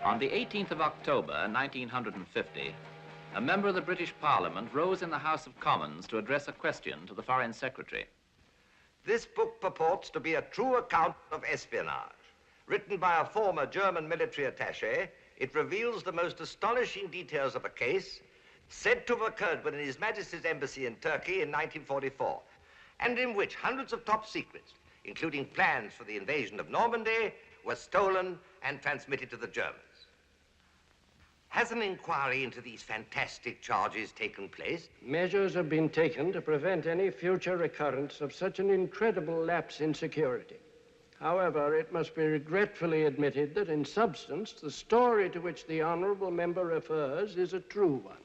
On the 18th of October, 1950, a member of the British Parliament rose in the House of Commons to address a question to the Foreign Secretary. This book purports to be a true account of espionage. Written by a former German military attaché, it reveals the most astonishing details of a case said to have occurred within His Majesty's embassy in Turkey in 1944, and in which hundreds of top secrets, including plans for the invasion of Normandy, were stolen and transmitted to the Germans. Has an inquiry into these fantastic charges taken place? Measures have been taken to prevent any future recurrence of such an incredible lapse in security. However, it must be regretfully admitted that in substance, the story to which the honorable member refers is a true one.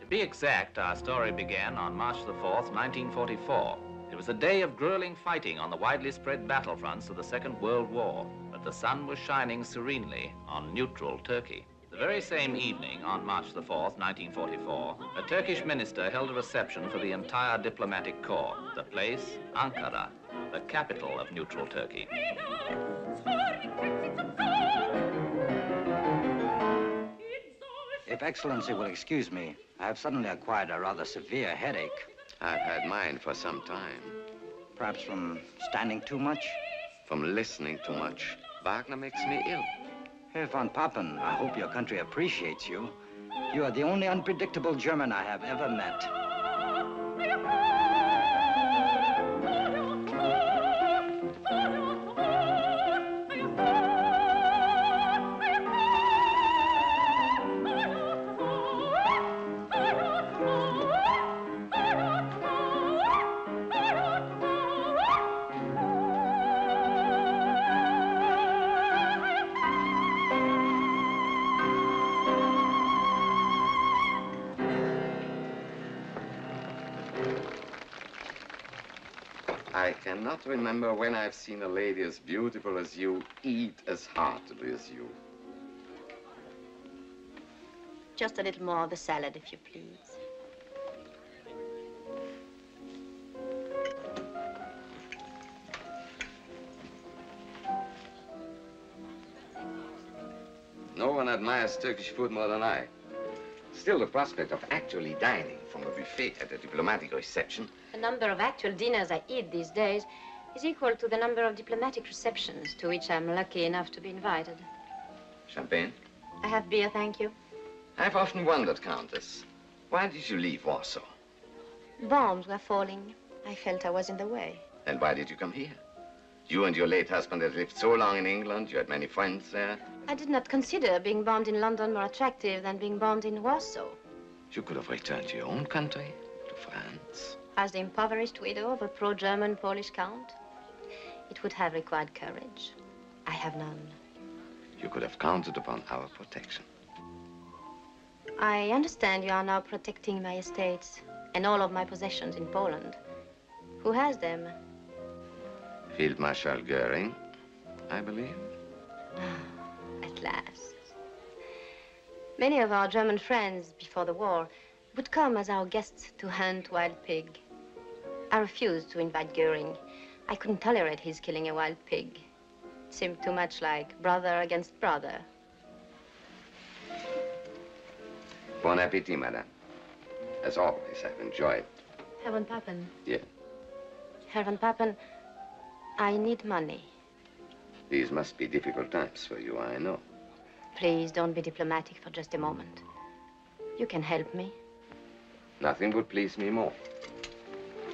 To be exact, our story began on March the 4th, 1944. It was a day of grueling fighting on the widely spread battlefronts of the Second World War, but the sun was shining serenely on neutral Turkey. The very same evening, on March the 4th, 1944, a Turkish minister held a reception for the entire diplomatic corps. The place, Ankara, the capital of neutral Turkey. If Excellency will excuse me, I have suddenly acquired a rather severe headache. I've had mine for some time. Perhaps from standing too much? From listening too much. Wagner makes me ill. Herr von Papen, I hope your country appreciates you. You are the only unpredictable German I have ever met. I cannot remember when I've seen a lady as beautiful as you eat as heartily as you. Just a little more of the salad, if you please. No one admires Turkish food more than I. Still, the prospect of actually dining from a buffet at a diplomatic reception. The number of actual dinners I eat these days is equal to the number of diplomatic receptions to which I'm lucky enough to be invited. Champagne? I have beer, thank you. I've often wondered, Countess, why did you leave Warsaw? Bombs were falling. I felt I was in the way. Then why did you come here? You and your late husband had lived so long in England, you had many friends there. I did not consider being bombed in London more attractive than being bombed in Warsaw. You could have returned to your own country, to France. As the impoverished widow of a pro-German Polish count, it would have required courage. I have none. You could have counted upon our protection. I understand you are now protecting my estates and all of my possessions in Poland. Who has them? Field Marshal Goering, I believe. At last. Many of our German friends before the war would come as our guests to hunt wild pig. I refused to invite Goering. I couldn't tolerate his killing a wild pig. It seemed too much like brother against brother. Bon appetit, madame. As always, I've enjoyed. Herr von Papen. Yes. Herr von Papen, I need money. These must be difficult times for you, I know. Please don't be diplomatic for just a moment. You can help me. Nothing would please me more,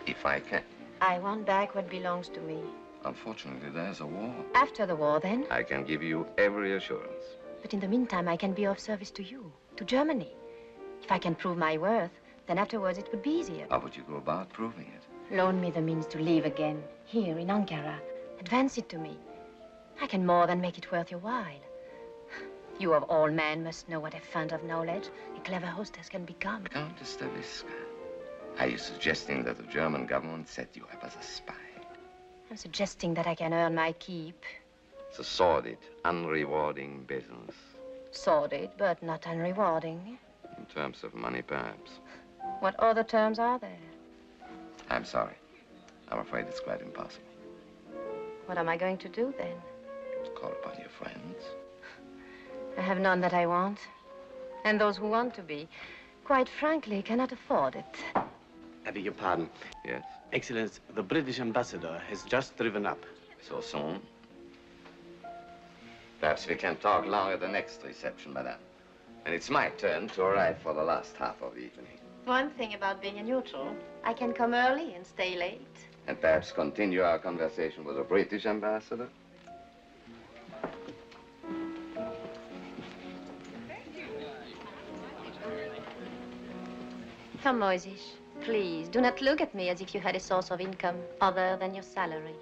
if I can. I want back what belongs to me. Unfortunately, there's a war. After the war, then? I can give you every assurance. But in the meantime, I can be of service to you, to Germany. If I can prove my worth, then afterwards it would be easier. How would you go about proving it? Loan me the means to leave again, here in Ankara. Advance it to me. I can more than make it worth your while. You of all men must know what a fount of knowledge a clever hostess can become. Countess Stavisca, are you suggesting that the German government set you up as a spy? I'm suggesting that I can earn my keep. It's a sordid, unrewarding business. Sordid, but not unrewarding. In terms of money, perhaps. What other terms are there? I'm sorry. I'm afraid it's quite impossible. What am I going to do, then? Call upon your friends. I have none that I want. And those who want to be, quite frankly, cannot afford it. I beg your pardon. Yes? Excellence, the British ambassador has just driven up. So soon? Perhaps we can talk long at the next reception, madame. And it's my turn to arrive for the last half of the evening. One thing about being a neutral, I can come early and stay late. And perhaps continue our conversation with the British ambassador? Come, Moisish, please, do not look at me as if you had a source of income other than your salary.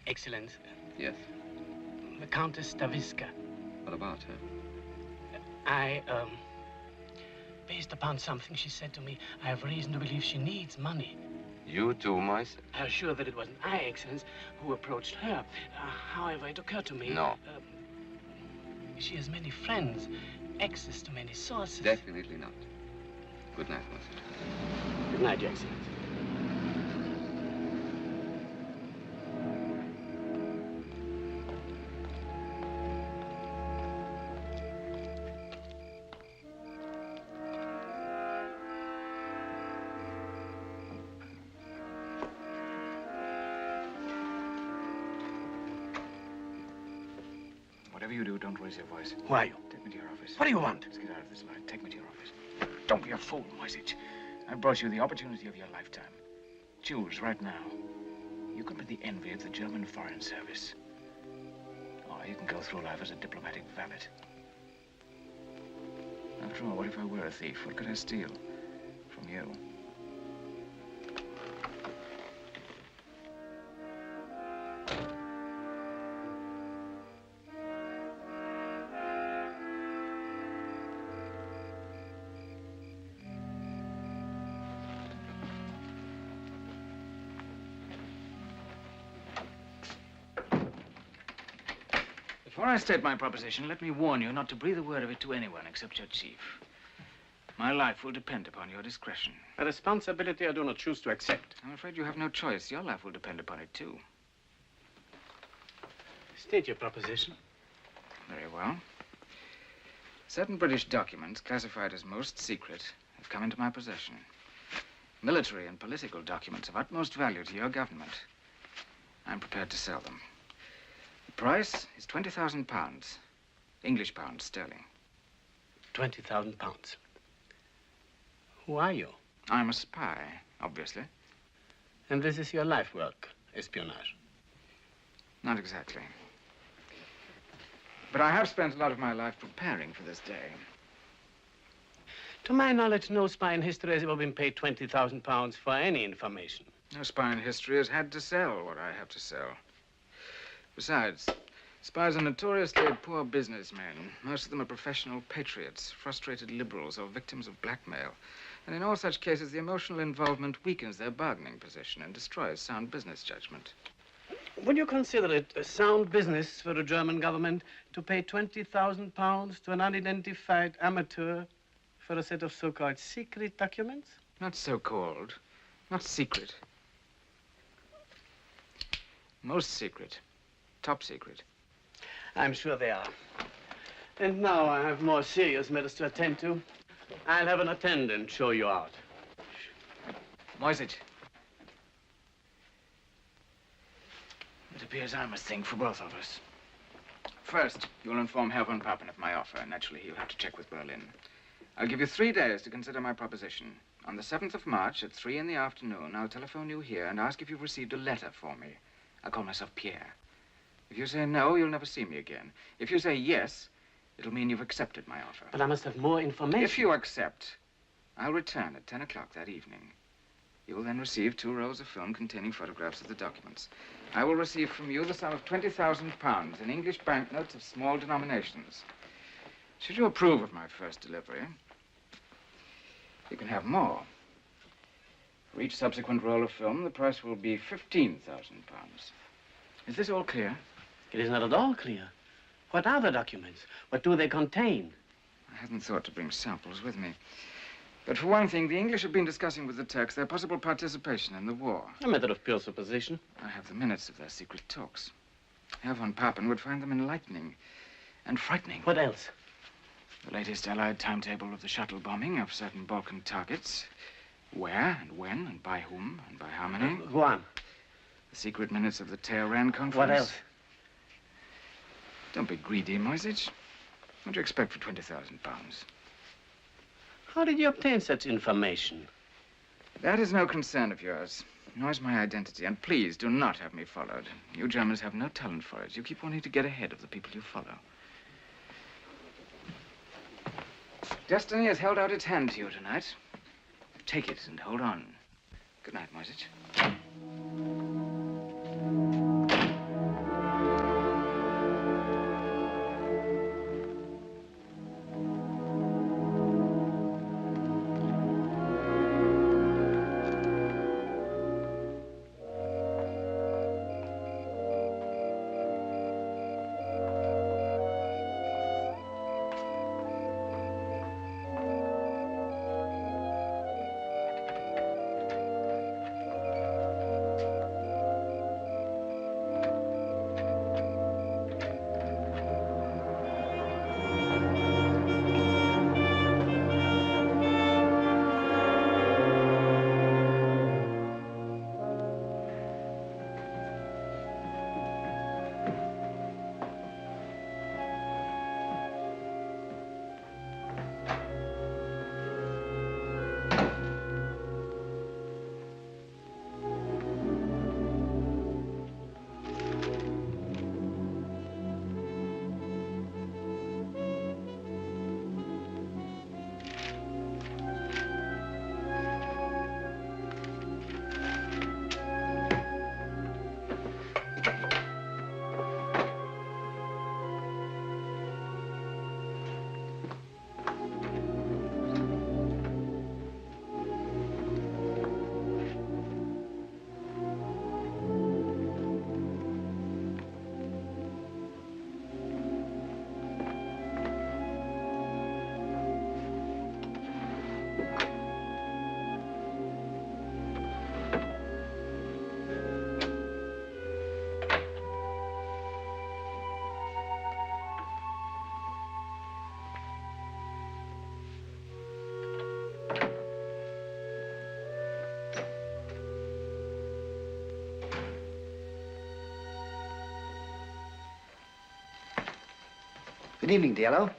Excellence. Yes? The Countess Stavisca. What about her? Based upon something she said to me, I have reason to believe she needs money. You too, Moise? I was sure that it wasn't I, Excellence, who approached her. However, it occurred to me... No. She has many friends, access to many sources. Definitely not. Good night, Moise. Good night, Your Excellence. Whatever you do, don't raise your voice. Who are you? Take me to your office. What do you want? Let's get out of this line. Take me to your office. Don't be a fool, Moisich. I brought you the opportunity of your lifetime. Choose right now. You can be the envy of the German Foreign Service. Or you can go through life as a diplomatic valet. After all, what if I were a thief? What could I steal from you? Before I state my proposition, let me warn you not to breathe a word of it to anyone except your chief. My life will depend upon your discretion. A responsibility I do not choose to accept. I'm afraid you have no choice. Your life will depend upon it, too. State your proposition. Very well. Certain British documents, classified as most secret, have come into my possession. Military and political documents of utmost value to your government. I'm prepared to sell them. The price is £20,000. English pounds sterling. 20,000 pounds. Who are you? I'm a spy, obviously. And this is your life work, espionage? Not exactly. But I have spent a lot of my life preparing for this day. To my knowledge, no spy in history has ever been paid 20,000 pounds for any information. No spy in history has had to sell what I have to sell. Besides, spies are notoriously poor businessmen. Most of them are professional patriots, frustrated liberals, or victims of blackmail. And in all such cases, the emotional involvement weakens their bargaining position and destroys sound business judgment. Would you consider it a sound business for the German government to pay 20,000 pounds to an unidentified amateur for a set of so-called secret documents? Not so-called. Not secret. Most secret. Top secret. I'm sure they are. And now I have more serious matters to attend to. I'll have an attendant show you out. Moisich. It appears I must think for both of us. First, you'll inform Herr von Papen of my offer. Naturally, he'll have to check with Berlin. I'll give you 3 days to consider my proposition. On the 7th of March at 3 in the afternoon, I'll telephone you here and ask if you've received a letter for me. I'll call myself Pierre. If you say no, you'll never see me again. If you say yes, it'll mean you've accepted my offer. But I must have more information. If you accept, I'll return at 10 o'clock that evening. You will then receive 2 rolls of film containing photographs of the documents. I will receive from you the sum of £20,000 in English banknotes of small denominations. Should you approve of my first delivery, you can have more. For each subsequent roll of film, the price will be £15,000. Is this all clear? It is not at all clear. What are the documents? What do they contain? I hadn't thought to bring samples with me. But for one thing, the English have been discussing with the Turks their possible participation in the war. A matter of pure supposition. I have the minutes of their secret talks. Herr von Papen would find them enlightening and frightening. What else? The latest Allied timetable of the shuttle bombing of certain Balkan targets. Where and when and by whom and by how many. Go on. The secret minutes of the Tehran conference. What else? Don't be greedy, Moisich. What do you expect for £20,000? How did you obtain such information? That is no concern of yours, nor is my identity. And please do not have me followed. You Germans have no talent for it. You keep wanting to get ahead of the people you follow. Destiny has held out its hand to you tonight. Take it and hold on. Good night, Moisich. Good evening, Diallo.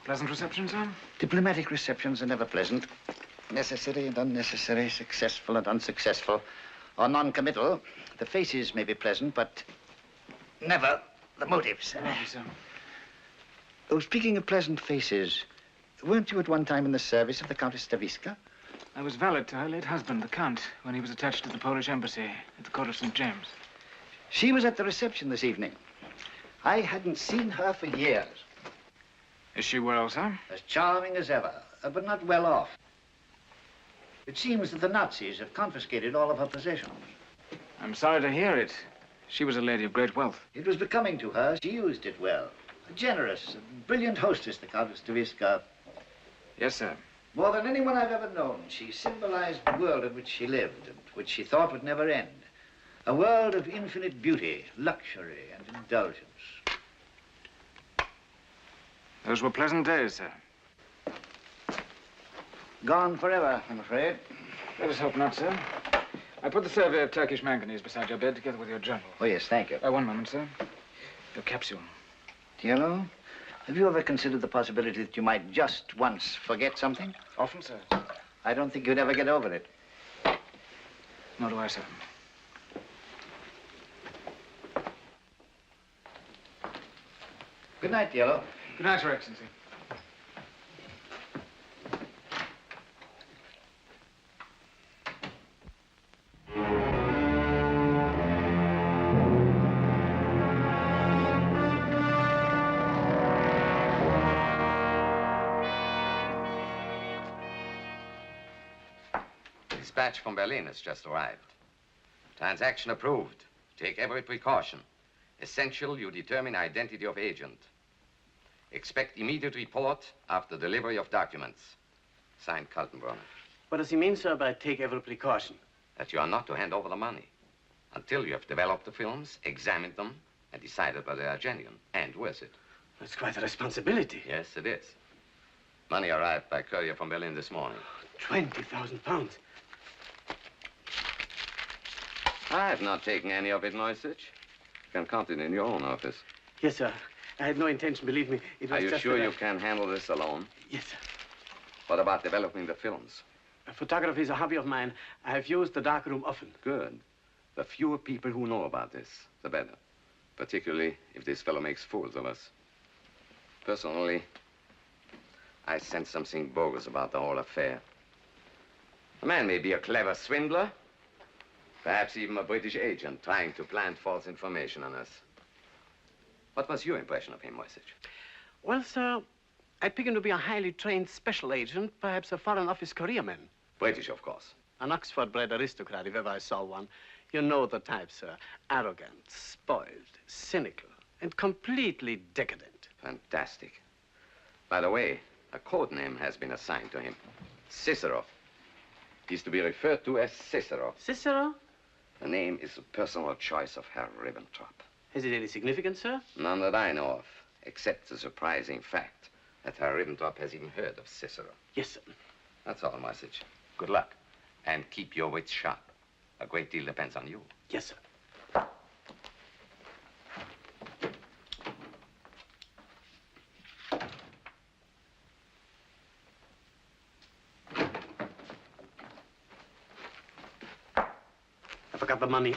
Pleasant reception, sir? Diplomatic receptions are never pleasant. Necessary and unnecessary, successful and unsuccessful, or non-committal. The faces may be pleasant, but never the motives. Thank you, sir. Oh, speaking of pleasant faces, weren't you at one time in the service of the Countess Staviska? I was valet to her late husband, the Count, when he was attached to the Polish embassy at the court of St. James. She was at the reception this evening. I hadn't seen her for years. Is she well, sir? As charming as ever, but not well off. It seems that the Nazis have confiscated all of her possessions. I'm sorry to hear it. She was a lady of great wealth. It was becoming to her. She used it well. A generous, brilliant hostess, the Countess Staviska. Yes, sir. More than anyone I've ever known, she symbolized the world in which she lived and which she thought would never end. A world of infinite beauty, luxury, and indulgence. Those were pleasant days, sir. Gone forever, I'm afraid. Let us hope not, sir. I put the survey of Turkish manganese beside your bed together with your journal. Oh, yes, thank you. One moment, sir. Your capsule. Diallo, have you ever considered the possibility that you might just once forget something? Often, sir. I don't think you'd ever get over it. Nor do I, sir. Good night, Diallo. Good night, Your Excellency. Dispatch from Berlin has just arrived. Transaction approved. Take every precaution. Essential, you determine identity of agent. Expect immediate report after delivery of documents. Signed, Kaltenbrunner. What does he mean, sir, by take every precaution? That you are not to hand over the money until you have developed the films, examined them, and decided whether they are genuine and worth it. That's quite a responsibility. Yes, it is. Money arrived by courier from Berlin this morning. 20,000 pounds. I have not taken any of it, Moisich. You can count it in your own office. Yes, sir. I had no intention, believe me. It was Are you just sure that you can handle this alone? Yes, sir. What about developing the films? Photography is a hobby of mine. I have used the darkroom often. Good. The fewer people who know about this, the better. Particularly if this fellow makes fools of us. Personally, I sense something bogus about the whole affair. The man may be a clever swindler, perhaps even a British agent trying to plant false information on us. What was your impression of him, Moisich? Well, sir, I pick him to be a highly trained special agent, perhaps a Foreign Office careerman. British, of course. An Oxford-bred aristocrat, if ever I saw one. You know the type, sir. Arrogant, spoiled, cynical, and completely decadent. Fantastic. By the way, a code name has been assigned to him. Cicero. He's to be referred to as Cicero. Cicero? The name is a personal choice of Herr Ribbentrop. Has it any significance, sir? None that I know of, except the surprising fact that Herr Ribbentrop has even heard of Cicero. Yes, sir. That's all, Moisich. Good luck. And keep your wits sharp. A great deal depends on you. Yes, sir. I forgot the money.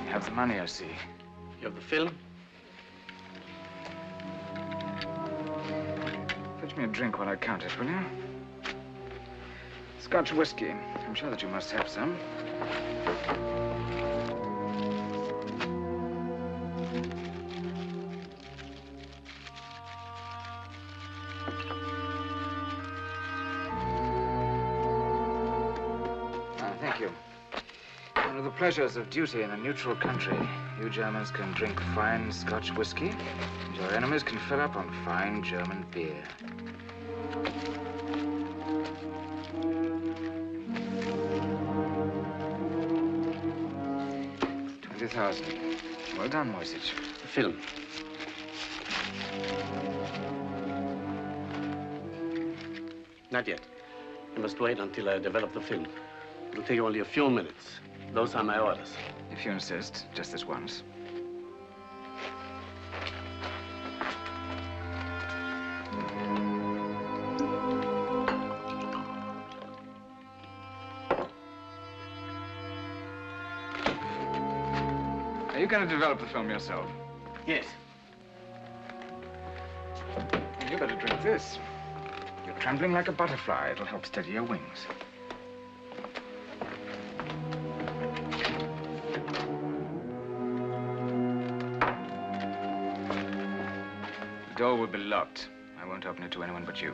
You have the money, I see. You have the film? Fetch me a drink while I count it, will you? Scotch whiskey. I'm sure that you must have some. Thank you. One of the pleasures of duty in a neutral country. You Germans can drink fine Scotch whiskey, and your enemies can fill up on fine German beer. $20,000. Well done, Moisich. The film. Not yet. You must wait until I develop the film. It'll take only a few minutes. Those are my orders. If you insist, just this once. Are you going to develop the film yourself? Yes. Well, you better drink this. You're trembling like a butterfly. It'll help steady your wings. The door will be locked. I won't open it to anyone but you.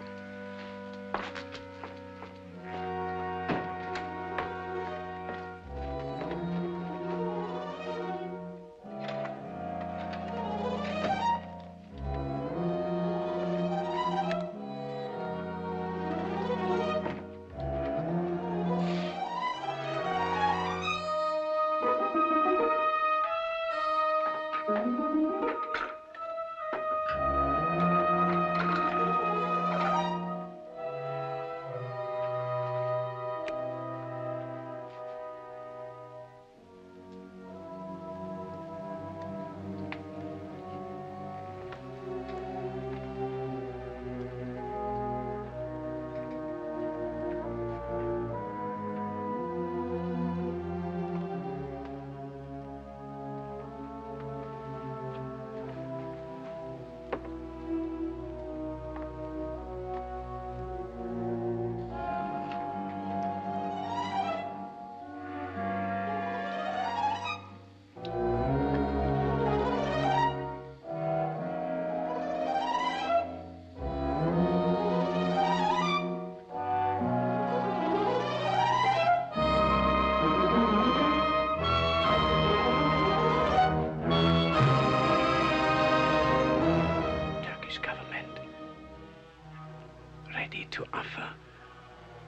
To offer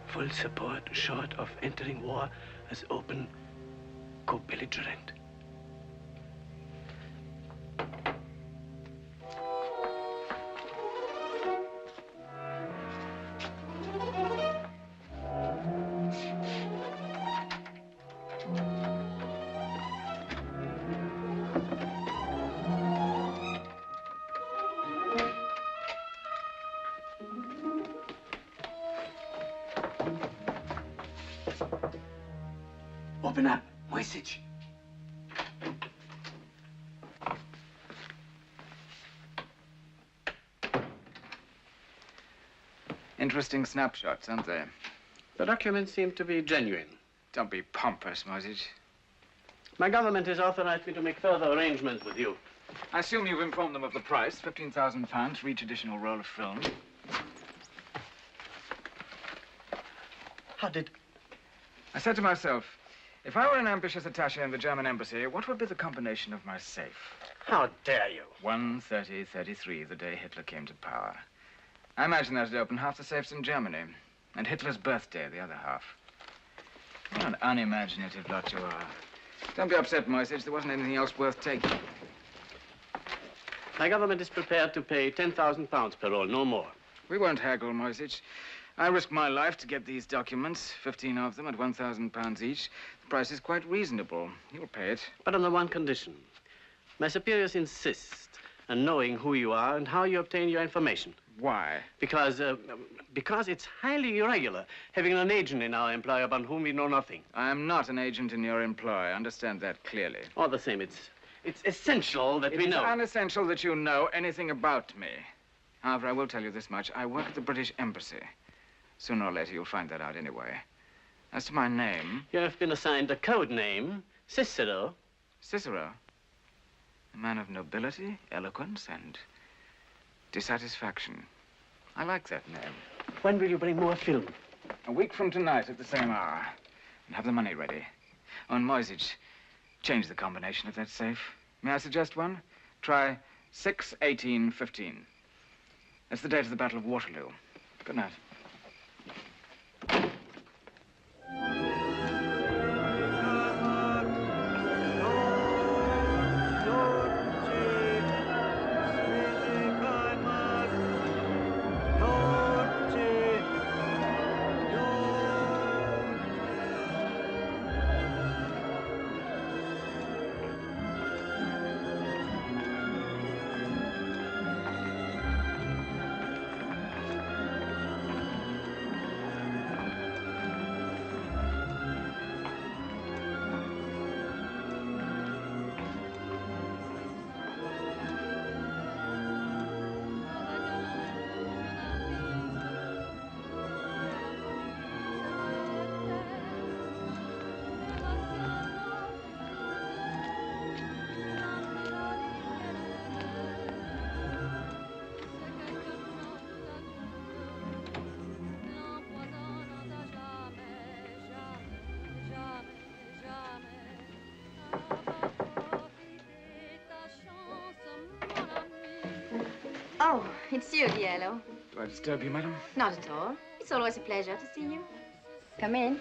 full support short of entering war as open co-belligerent. Open up, Moisich. Interesting snapshots, aren't they? The documents seem to be genuine. Don't be pompous, Moisich. My government has authorized me to make further arrangements with you. I assume you've informed them of the price, £15,000 for each additional roll of film. How did... I said to myself, if I were an ambitious attaché in the German embassy, what would be the combination of my safe? How dare you? 1:30:33, the day Hitler came to power. I imagine that'd open half the safes in Germany, and Hitler's birthday, the other half. What an unimaginative lot you are. Don't be upset, Moisich. There wasn't anything else worth taking. My government is prepared to pay £10,000 per roll, no more. We won't haggle, Moisich. I risked my life to get these documents, 15 of them at £1,000 each. The price is quite reasonable. You'll pay it. But on the one condition. My superiors insist on knowing who you are and how you obtain your information. Why? Because it's highly irregular having an agent in our employ upon whom we know nothing. I am not an agent in your employ. I understand that clearly. All the same, it's essential that we know. It's unessential that you know anything about me. However, I will tell you this much. I work at the British Embassy. Sooner or later, you'll find that out anyway. As to my name... You have been assigned a code name, Cicero. Cicero? A man of nobility, eloquence, and dissatisfaction. I like that name. When will you bring more film? A week from tonight at the same hour. And have the money ready. On Moisich. Change the combination if that's safe. May I suggest one? Try 6-18-15. That's the date of the Battle of Waterloo. Good night. Oh, it's you, Diello. Do I disturb you, madam? Not at all. It's always a pleasure to see you. Come in.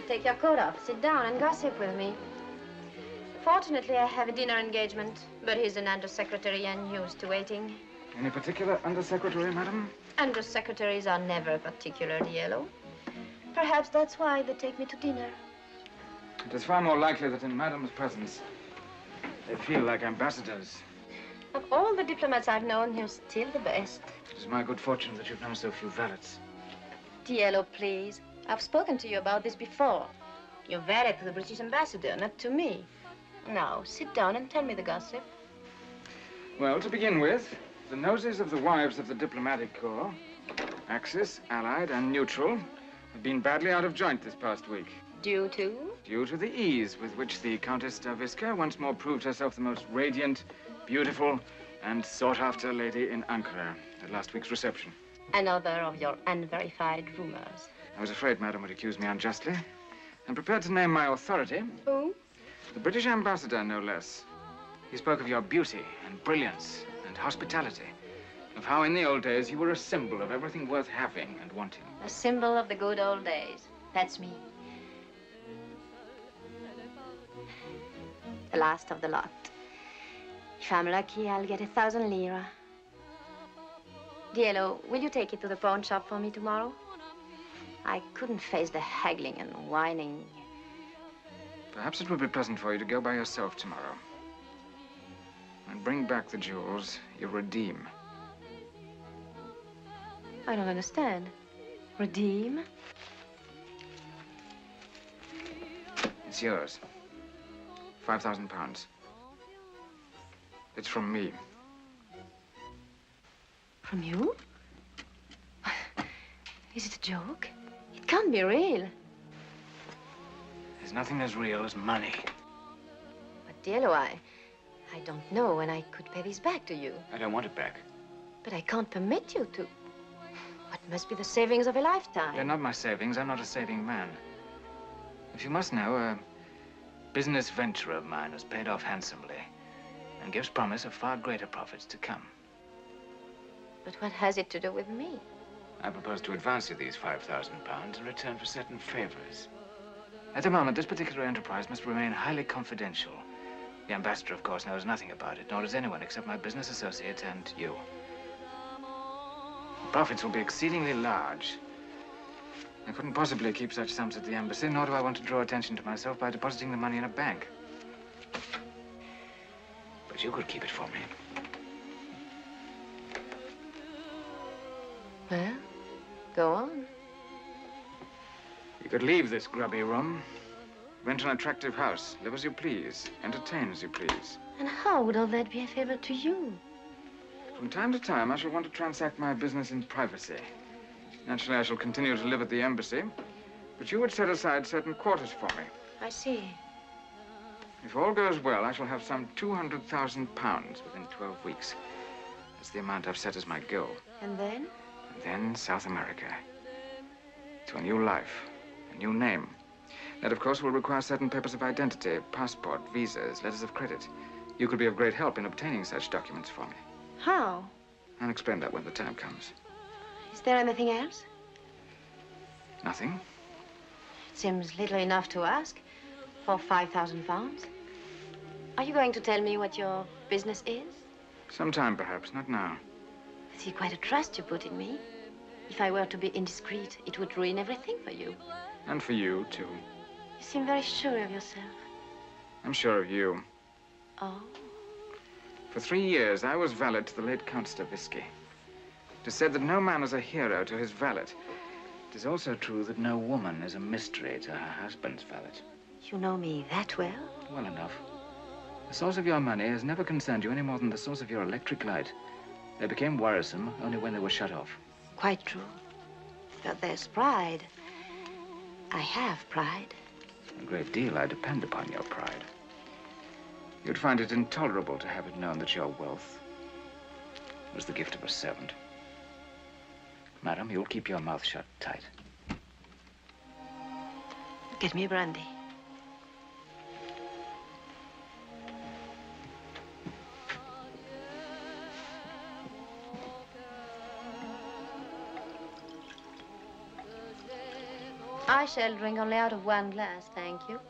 Take your coat off, sit down and gossip with me. Fortunately, I have a dinner engagement, but he's an undersecretary and used to waiting. Any particular undersecretary, madam? Undersecretaries are never particular, Diello. Perhaps that's why they take me to dinner. It is far more likely that in madam's presence, they feel like ambassadors. Of all the diplomats I've known, you're still the best. It is my good fortune that you've known so few valets. Diello, please. I've spoken to you about this before. You're valet to the British ambassador, not to me. Now, sit down and tell me the gossip. Well, to begin with, the noses of the wives of the diplomatic corps, Axis, Allied, and Neutral, have been badly out of joint this past week. Due to? Due to the ease with which the Countess Staviska once more proved herself the most radiant, beautiful, and sought-after lady in Ankara at last week's reception. Another of your unverified rumors. I was afraid madam would accuse me unjustly, and prepared to name my authority. Who? The British ambassador, no less. He spoke of your beauty and brilliance and hospitality, of how in the old days you were a symbol of everything worth having and wanting. A symbol of the good old days. That's me. The last of the lot. If I'm lucky, I'll get 1,000 lira. Diello, will you take it to the pawn shop for me tomorrow? I couldn't face the haggling and whining. Perhaps it would be pleasant for you to go by yourself tomorrow. And bring back the jewels you redeem. I don't understand. Redeem? It's yours. £5,000. It's from me. From you? Is it a joke? It can't be real. There's nothing as real as money. But, Diello, I don't know when I could pay this back to you. I don't want it back. But I can't permit you to. What must be the savings of a lifetime? They're not my savings. I'm not a saving man. If you must know, a business venture of mine has paid off handsomely and gives promise of far greater profits to come. But what has it to do with me? I propose to advance you these £5,000 in return for certain favors. At the moment, this particular enterprise must remain highly confidential. The ambassador, of course, knows nothing about it, nor does anyone except my business associates and you. The profits will be exceedingly large. I couldn't possibly keep such sums at the embassy, nor do I want to draw attention to myself by depositing the money in a bank. But you could keep it for me. Well, go on. You could leave this grubby room, rent an attractive house, live as you please, entertain as you please. And how would all that be a favor to you? From time to time, I shall want to transact my business in privacy. Naturally, I shall continue to live at the embassy, but you would set aside certain quarters for me. I see. If all goes well, I shall have some £200,000 within 12 weeks. That's the amount I've set as my goal. And then? And then South America. to a new life, a new name. That, of course, will require certain papers of identity, passport, visas, letters of credit. You could be of great help in obtaining such documents for me. How? I'll explain that when the time comes. Is there anything else? Nothing? It seems little enough to ask for 5,000 pounds. Are you going to tell me what your business is? Sometime, perhaps, not now. I see quite a trust you put in me. If I were to be indiscreet, it would ruin everything for you. And for you, too. You seem very sure of yourself. I'm sure of you. Oh? For 3 years, I was valet to the late Count Stavisky. It is said that no man is a hero to his valet. It is also true that no woman is a mystery to her husband's valet. You know me that well? Well enough. The source of your money has never concerned you any more than the source of your electric light. They became worrisome only when they were shut off. Quite true. But there's pride. I have pride. A great deal I depend upon your pride. You'd find it intolerable to have it known that your wealth was the gift of a servant. Madam, you'll keep your mouth shut tight. Get me a brandy. I shall drink only out of one glass, thank you.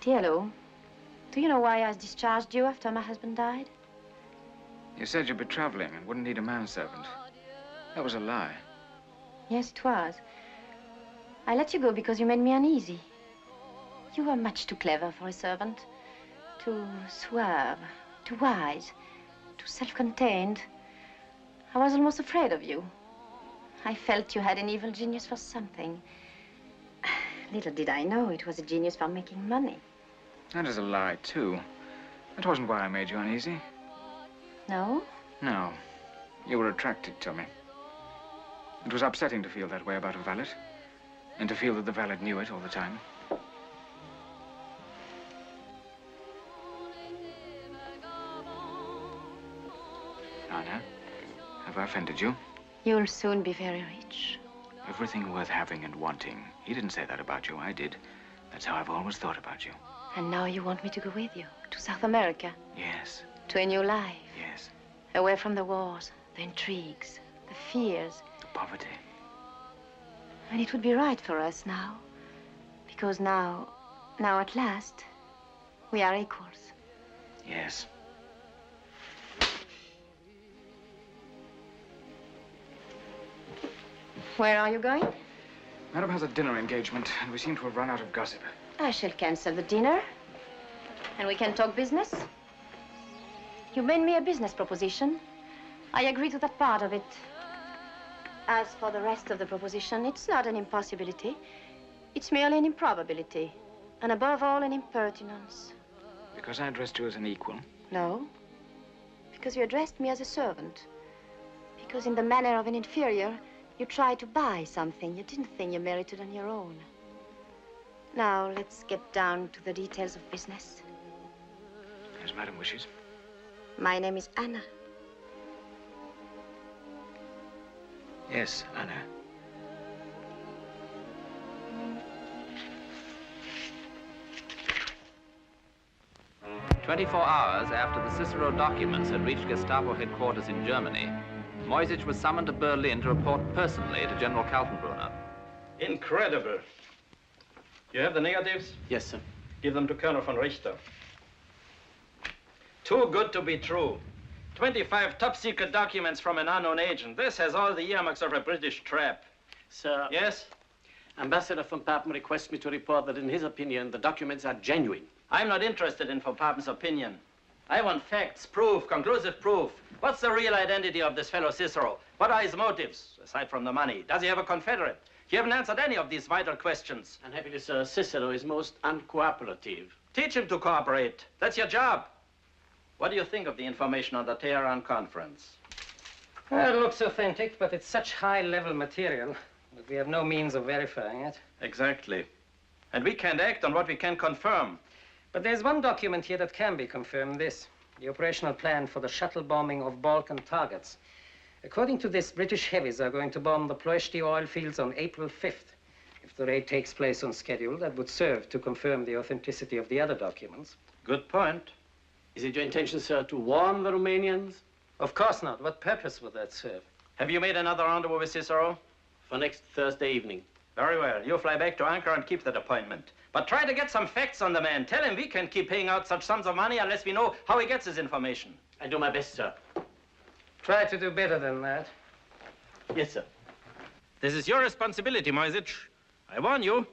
Dear Lou, do you know why I discharged you after my husband died? You said you'd be traveling and wouldn't need a manservant. That was a lie. Yes, it was. I let you go because you made me uneasy. You were much too clever for a servant. Too suave, too wise, too self-contained. I was almost afraid of you. I felt you had an evil genius for something. Little did I know it was a genius for making money. That is a lie, too. That wasn't why I made you uneasy. No? No. You were attracted to me. It was upsetting to feel that way about a valet, and to feel that the valet knew it all the time. Anna, have I offended you? You'll soon be very rich. Everything worth having and wanting. He didn't say that about you, I did. That's how I've always thought about you. And now you want me to go with you to South America? Yes. To a new life? Yes. Away from the wars, the intrigues, the fears. The poverty. And it would be right for us now. Because now at last, we are equals. Yes. Where are you going? Madam has a dinner engagement, and we seem to have run out of gossip. I shall cancel the dinner, and we can talk business. You made me a business proposition. I agree to that part of it. As for the rest of the proposition, it's not an impossibility. It's merely an improbability, and above all, an impertinence. Because I addressed you as an equal? No, because you addressed me as a servant. Because in the manner of an inferior, you tried to buy something you didn't think you merited on your own. Now, let's get down to the details of business. As Madam wishes. My name is Anna. Yes, Anna. "24 hours after the Cicero documents had reached Gestapo headquarters in Germany, Mankiewicz was summoned to Berlin to report personally to General Kaltenbrunner. Incredible. You have the negatives? Yes, sir. Give them to Colonel von Richter. Too good to be true. 25 top-secret documents from an unknown agent. This has all the earmarks of a British trap. Sir. Yes? Ambassador von Papen requests me to report that in his opinion, the documents are genuine. I'm not interested in von Papen's opinion. I want facts, proof, conclusive proof. What's the real identity of this fellow Cicero? What are his motives, aside from the money? Does he have a confederate? You haven't answered any of these vital questions. Unhappily, sir, Cicero is most uncooperative. Teach him to cooperate. That's your job. What do you think of the information on the Tehran conference? Well, it looks authentic, but it's such high-level material that we have no means of verifying it. Exactly. And we can't act on what we can confirm. But there's one document here that can be confirmed, this. The operational plan for the shuttle bombing of Balkan targets. According to this, British heavies are going to bomb the Ploiești oil fields on April 5th. If the raid takes place on schedule, that would serve to confirm the authenticity of the other documents. Good point. Is it your intention, sir, to warn the Romanians? Of course not. What purpose would that serve? Have you made another rendezvous with Cicero? For next Thursday evening. Very well. You fly back to Ankara and keep that appointment. But try to get some facts on the man. Tell him we can't keep paying out such sums of money unless we know how he gets his information. I do my best, sir. Try to do better than that. Yes, sir. This is your responsibility, Moisich. I warn you.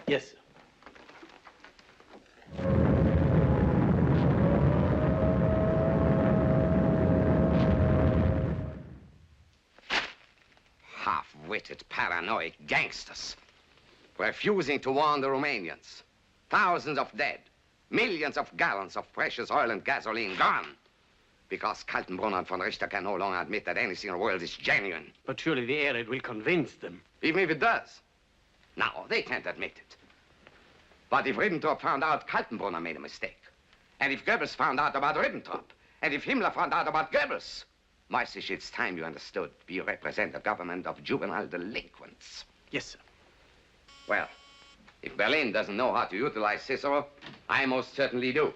Yes, sir. Half-witted, paranoid gangsters, refusing to warn the Romanians. Thousands of dead, millions of gallons of precious oil and gasoline gone. Because Kaltenbrunner and von Richter can no longer admit that anything in the world is genuine. But surely the air raid will convince them. Even if it does. Now, they can't admit it. But if Ribbentrop found out Kaltenbrunner made a mistake, and if Goebbels found out about Ribbentrop, and if Himmler found out about Goebbels, Moisich, it's time you understood. We represent a government of juvenile delinquents. Yes, sir. Well, if Berlin doesn't know how to utilize Cicero, I most certainly do.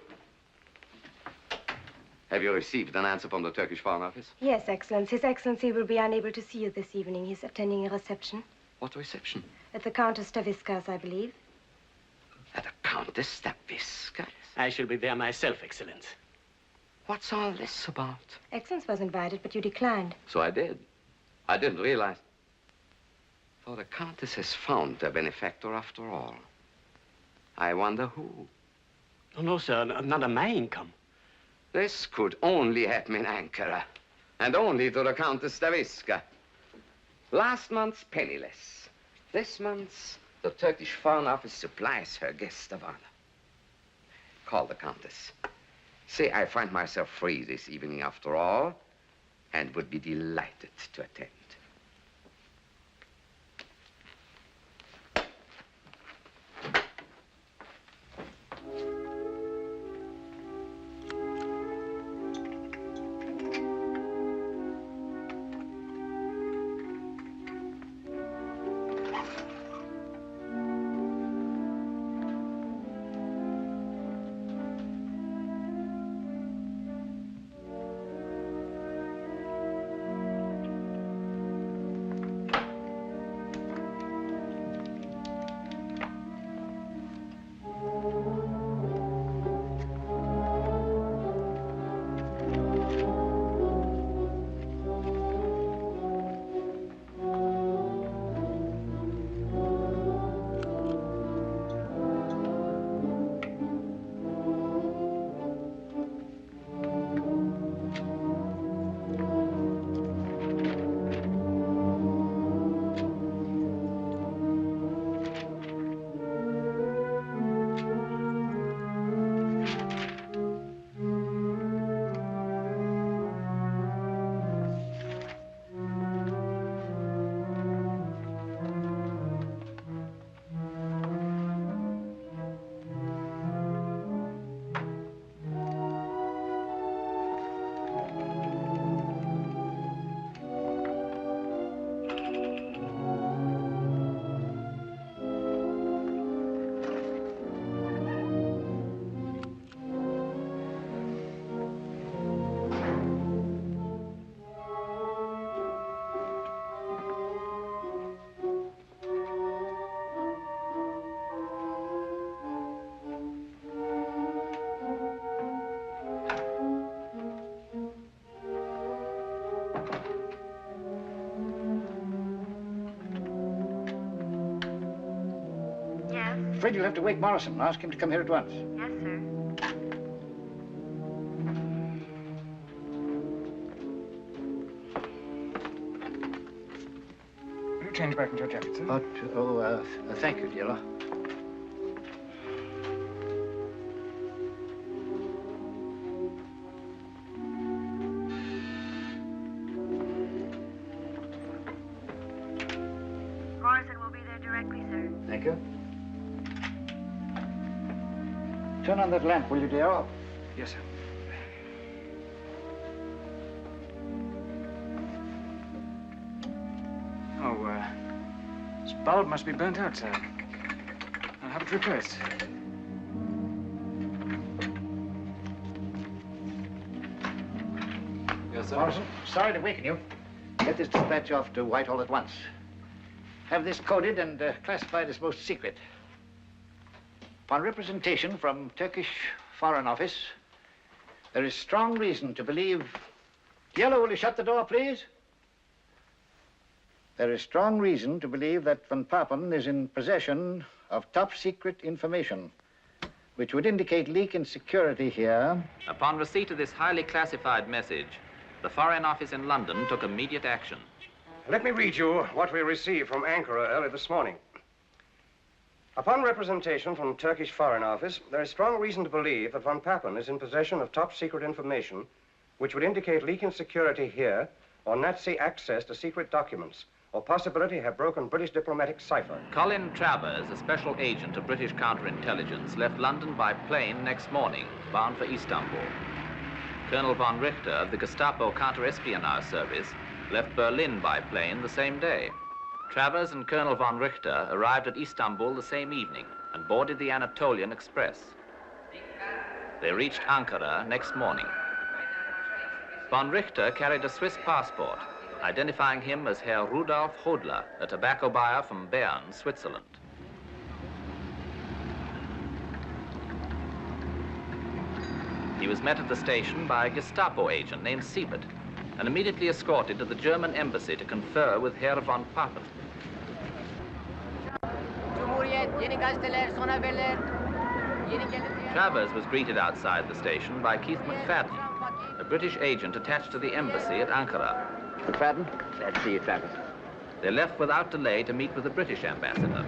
Have you received an answer from the Turkish Foreign Office? Yes, Excellence. His Excellency will be unable to see you this evening. He's attending a reception. What reception? At the Countess Stavisca's, I believe. At the Countess Stavisca's? I shall be there myself, Excellence. What's all this about? Excellence was invited, but you declined. So I did. I didn't realize. So the Countess has found a benefactor after all. I wonder who. Oh, no, sir, not on my income. This could only happen in Ankara, and only to the Countess Stavisca. Last month's penniless. This month's, the Turkish Foreign Office supplies her guest of honor. Call the Countess. Say I find myself free this evening after all, and would be delighted to attend. Afraid you'll have to wake Morrison and ask him to come here at once. Yes, sir. Will you change back into your jacket, sir? Thank you, dear Law. Morrison will be there directly, sir. Thank you. Turn on that lamp, will you, dear? Yes, sir. Oh, this bulb must be burnt out, sir. I'll have it replaced. Yes, sir. Morrison, sorry to waken you. Get this dispatch off to Whitehall at once. Have this coded and classified as most secret. Upon representation from Turkish Foreign Office, there is strong reason to believe... Yellow, will you shut the door, please? There is strong reason to believe that Van Papen is in possession of top secret information, which would indicate leak in security here. Upon receipt of this highly classified message, the Foreign Office in London took immediate action. Let me read you what we received from Ankara early this morning. Upon representation from Turkish Foreign Office, there is strong reason to believe that Van Papen is in possession of top secret information which would indicate leak in security here or Nazi access to secret documents or possibility have broken British diplomatic cipher. Colin Travers, a special agent of British counterintelligence, left London by plane next morning, bound for Istanbul. Colonel von Richter of the Gestapo counter-espionage service left Berlin by plane the same day. Travers and Colonel von Richter arrived at Istanbul the same evening and boarded the Anatolian Express. They reached Ankara next morning. Von Richter carried a Swiss passport, identifying him as Herr Rudolf Hodler, a tobacco buyer from Bern, Switzerland. He was met at the station by a Gestapo agent named Siebert and immediately escorted to the German embassy to confer with Herr von Papen. Travers was greeted outside the station by Keith McFadden, a British agent attached to the embassy at Ankara. McFadden, glad to see you, Travers. They left without delay to meet with the British ambassador.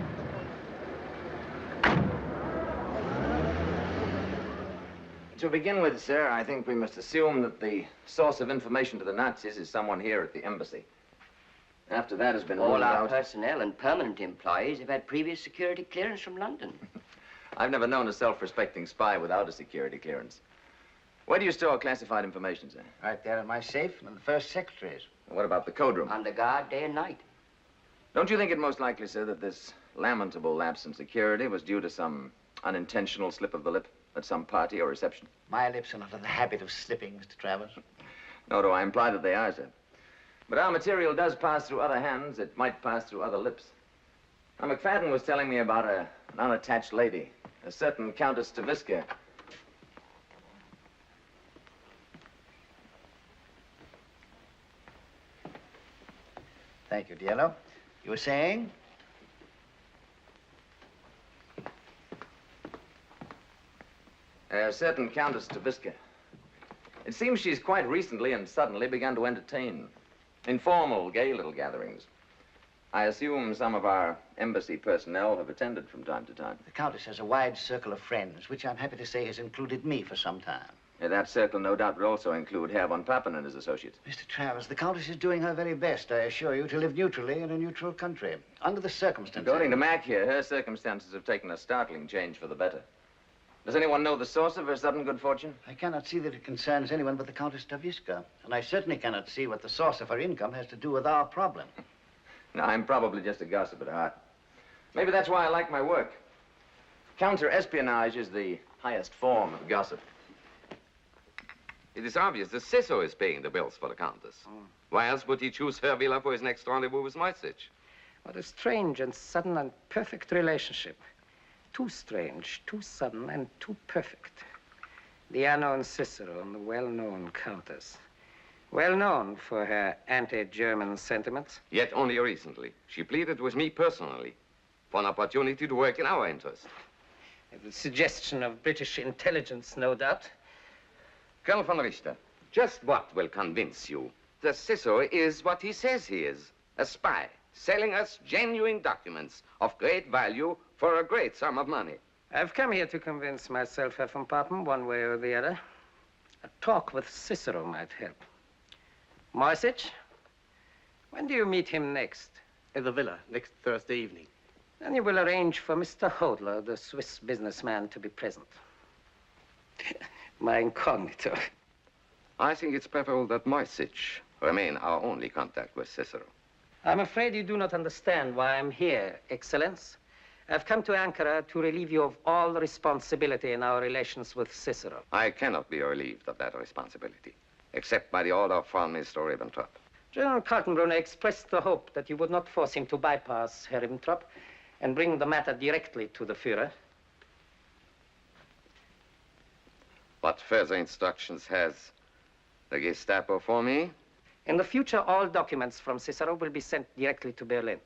To begin with, sir, I think we must assume that the source of information to the Nazis is someone here at the embassy. After that has been all ruled our out... personnel and permanent employees have had previous security clearance from London. I've never known a self-respecting spy without a security clearance. Where do you store classified information, sir? Right there in my safe and in the first secretary's. What about the code room? Under guard day and night. Don't you think it most likely, sir, that this lamentable lapse in security was due to some unintentional slip of the lip at some party or reception? My lips are not in the habit of slipping, Mr. Travers. Nor do I imply that they are, sir. But our material does pass through other hands. It might pass through other lips. Now, McFadden was telling me about an unattached lady, a certain Countess Taviska. Thank you, Diallo. You were saying? A certain Countess Taviska. It seems she's quite recently and suddenly begun to entertain informal, gay little gatherings. I assume some of our embassy personnel have attended from time to time. The Countess has a wide circle of friends, which I'm happy to say has included me for some time. That circle, no doubt, would also include Herr von Papen and his associates. Mr. Travers, the Countess is doing her very best, I assure you, to live neutrally in a neutral country. Under the circumstances... According to Mac here, her circumstances have taken a startling change for the better. Does anyone know the source of her sudden good fortune? I cannot see that it concerns anyone but the Countess Taviska. And I certainly cannot see what the source of her income has to do with our problem. No, I'm probably just a gossip at heart. Maybe that's why I like my work. Counter-espionage is the highest form of gossip. It is obvious that Cicero is paying the bills for the Countess. Why else would he choose her villa for his next rendezvous with Moisich? What a strange and sudden and perfect relationship. Too strange, too sudden, and too perfect. The unknown Cicero and the well-known Countess. Well known for her anti-German sentiments. Yet only recently. She pleaded with me personally for an opportunity to work in our interest. The suggestion of British intelligence, no doubt. Colonel von Richter, just what will convince you that Cicero is what he says he is? A spy, selling us genuine documents of great value for a great sum of money. I've come here to convince myself, Herr von Papen, one way or the other. A talk with Cicero might help. Moisich, when do you meet him next? At the villa, next Thursday evening. Then you will arrange for Mr. Hodler, the Swiss businessman, to be present. My incognito. I think it's preferable that Mankiewicz remain our only contact with Cicero. I'm afraid you do not understand why I'm here, Excellence. I've come to Ankara to relieve you of all responsibility in our relations with Cicero. I cannot be relieved of that responsibility, except by the order from Mr. Ribbentrop. General Kaltenbrunner expressed the hope that you would not force him to bypass Herr Ribbentrop and bring the matter directly to the Führer. What further instructions has the Gestapo for me? In the future, all documents from Cicero will be sent directly to Berlin.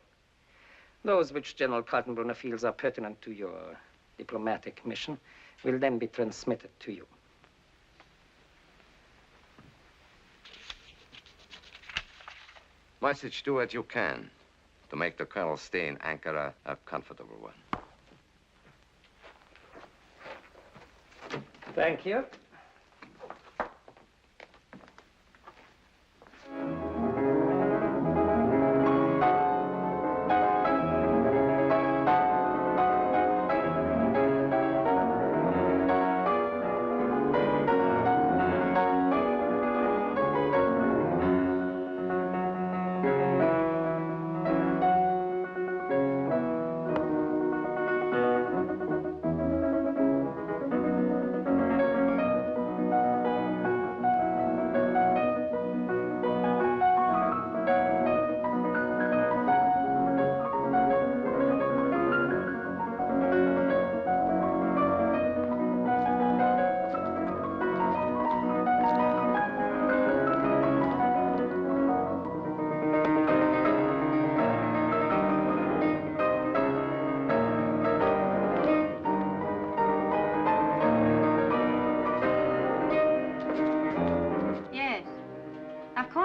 Those which General Kaltenbrunner feels are pertinent to your diplomatic mission will then be transmitted to you. Mankiewicz, do what you can to make the Colonel's stay in Ankara a comfortable one. Thank you.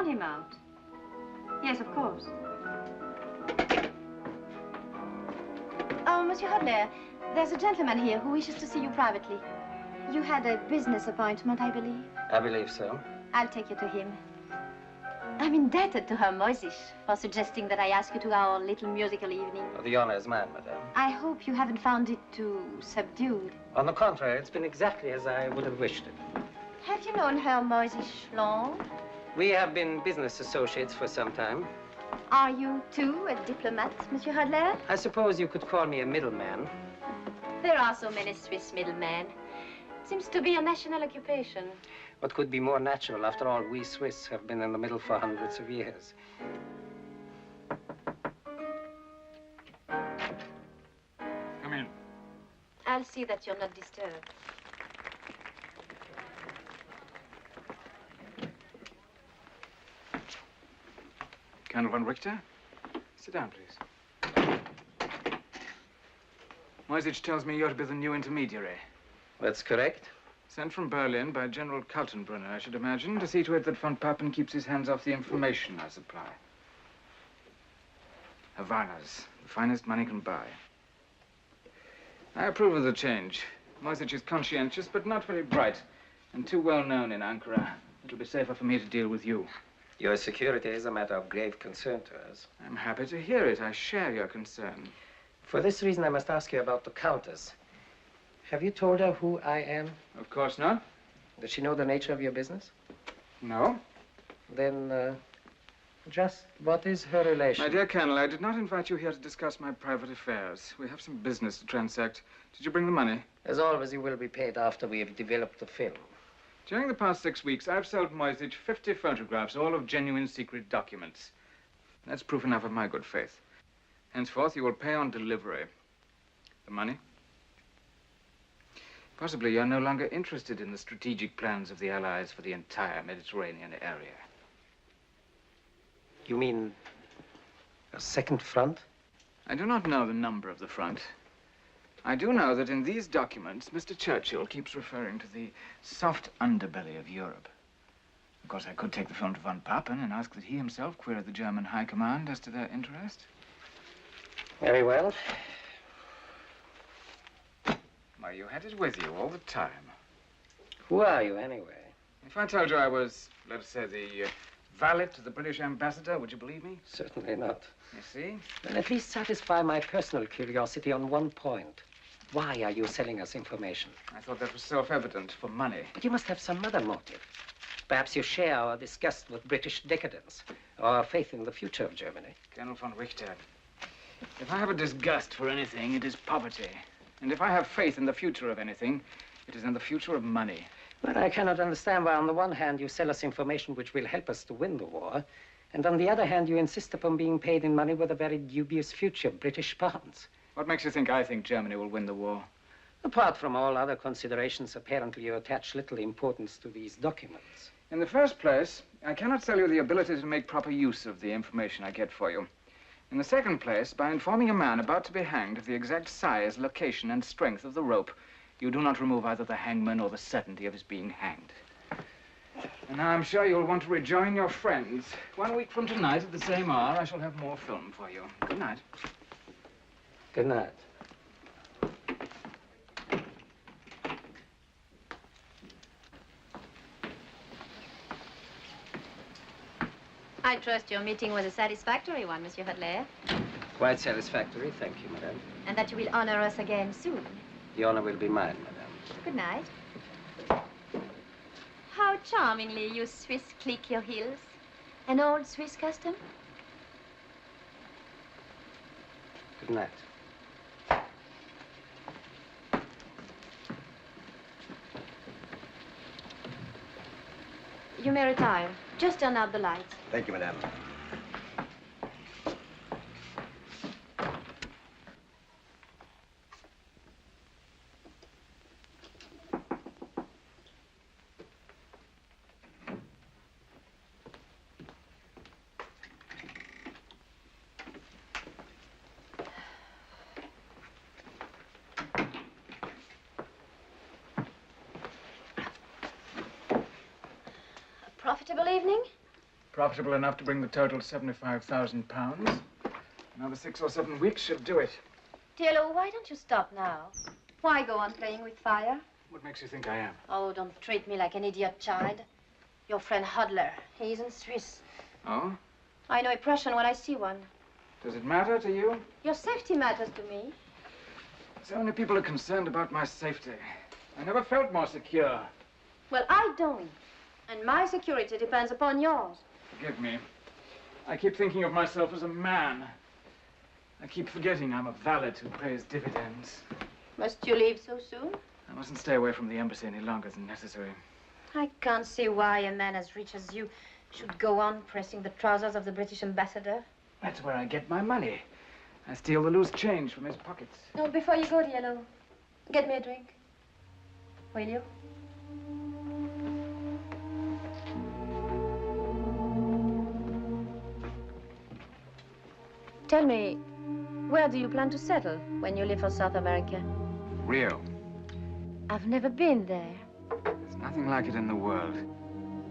Him out. Yes, of course. Oh, Monsieur Hodler, there's a gentleman here who wishes to see you privately. You had a business appointment, I believe. I believe so. I'll take you to him. I'm indebted to Herr Moisich for suggesting that I ask you to our little musical evening. Oh, the honor is mine, madame. I hope you haven't found it too subdued. On the contrary, it's been exactly as I would have wished it. Have you known Herr Moisich long? We have been business associates for some time. Are you, too, a diplomat, Monsieur Hodler? I suppose you could call me a middleman. There are so many Swiss middlemen. Seems to be a national occupation. What could be more natural? After all, we Swiss have been in the middle for hundreds of years. Come in. I'll see that you're not disturbed. Colonel von Richter, sit down, please. Moisich tells me you're to be the new intermediary. That's correct. Sent from Berlin by General Kaltenbrunner, I should imagine, to see to it that von Papen keeps his hands off the information I supply. Havanas, the finest money can buy. I approve of the change. Moisich is conscientious, but not very bright, and too well known in Ankara. It'll be safer for me to deal with you. Your security is a matter of grave concern to us. I'm happy to hear it. I share your concern. For this reason, I must ask you about the Countess. Have you told her who I am? Of course not. Does she know the nature of your business? No. Then, just what is her relation? My dear Colonel, I did not invite you here to discuss my private affairs. We have some business to transact. Did you bring the money? As always, you will be paid after we have developed the film. During the past 6 weeks, I've sold Moisich 50 photographs, all of genuine secret documents. That's proof enough of my good faith. Henceforth, you will pay on delivery. The money? Possibly you're no longer interested in the strategic plans of the Allies for the entire Mediterranean area. You mean a second front? I do not know the number of the front. I do know that in these documents, Mr. Churchill keeps referring to the soft underbelly of Europe. Of course, I could take the film to von Papen and ask that he himself query the German High Command as to their interest. Very well. Why, you had it with you all the time. Who are you, anyway? If I told you I was, let us say, the valet to the British ambassador, would you believe me? Certainly not. You see? Then at least satisfy my personal curiosity on one point. Why are you selling us information? I thought that was self-evident, for money. But you must have some other motive. Perhaps you share our disgust with British decadence, or our faith in the future of Germany. Colonel von Richter, if I have a disgust for anything, it is poverty. And if I have faith in the future of anything, it is in the future of money. But I cannot understand why, on the one hand, you sell us information which will help us to win the war, and on the other hand, you insist upon being paid in money with a very dubious future, British pounds. What makes you think I think Germany will win the war? Apart from all other considerations, apparently you attach little importance to these documents. In the first place, I cannot sell you the ability to make proper use of the information I get for you. In the second place, by informing a man about to be hanged of the exact size, location, and strength of the rope, you do not remove either the hangman or the certainty of his being hanged. And now I'm sure you'll want to rejoin your friends. 1 week from tonight, at the same hour, I shall have more film for you. Good night. Good night. I trust your meeting was a satisfactory one, Monsieur Hadley. Quite satisfactory, thank you, madame. And that you will honor us again soon. The honor will be mine, madame. Good night. How charmingly you Swiss click your heels. An old Swiss custom? Good night. You may retire. Just turn out the lights. Thank you, madame. Profitable evening? Profitable enough to bring the total £75,000. Another 6 or 7 weeks should do it. Tielo, why don't you stop now? Why go on playing with fire? What makes you think I am? Oh, don't treat me like an idiot child. Your friend Hodler, he isn't Swiss. Oh? I know a Prussian when I see one. Does it matter to you? Your safety matters to me. So many people are concerned about my safety. I never felt more secure. Well, I don't. And my security depends upon yours. Forgive me. I keep thinking of myself as a man. I keep forgetting I'm a valet who pays dividends. Must you leave so soon? I mustn't stay away from the embassy any longer than necessary. I can't see why a man as rich as you should go on pressing the trousers of the British ambassador. That's where I get my money. I steal the loose change from his pockets. Oh, before you go, Diallo, get me a drink. Will you? Tell me, where do you plan to settle when you leave for South America? Rio. I've never been there. There's nothing like it in the world.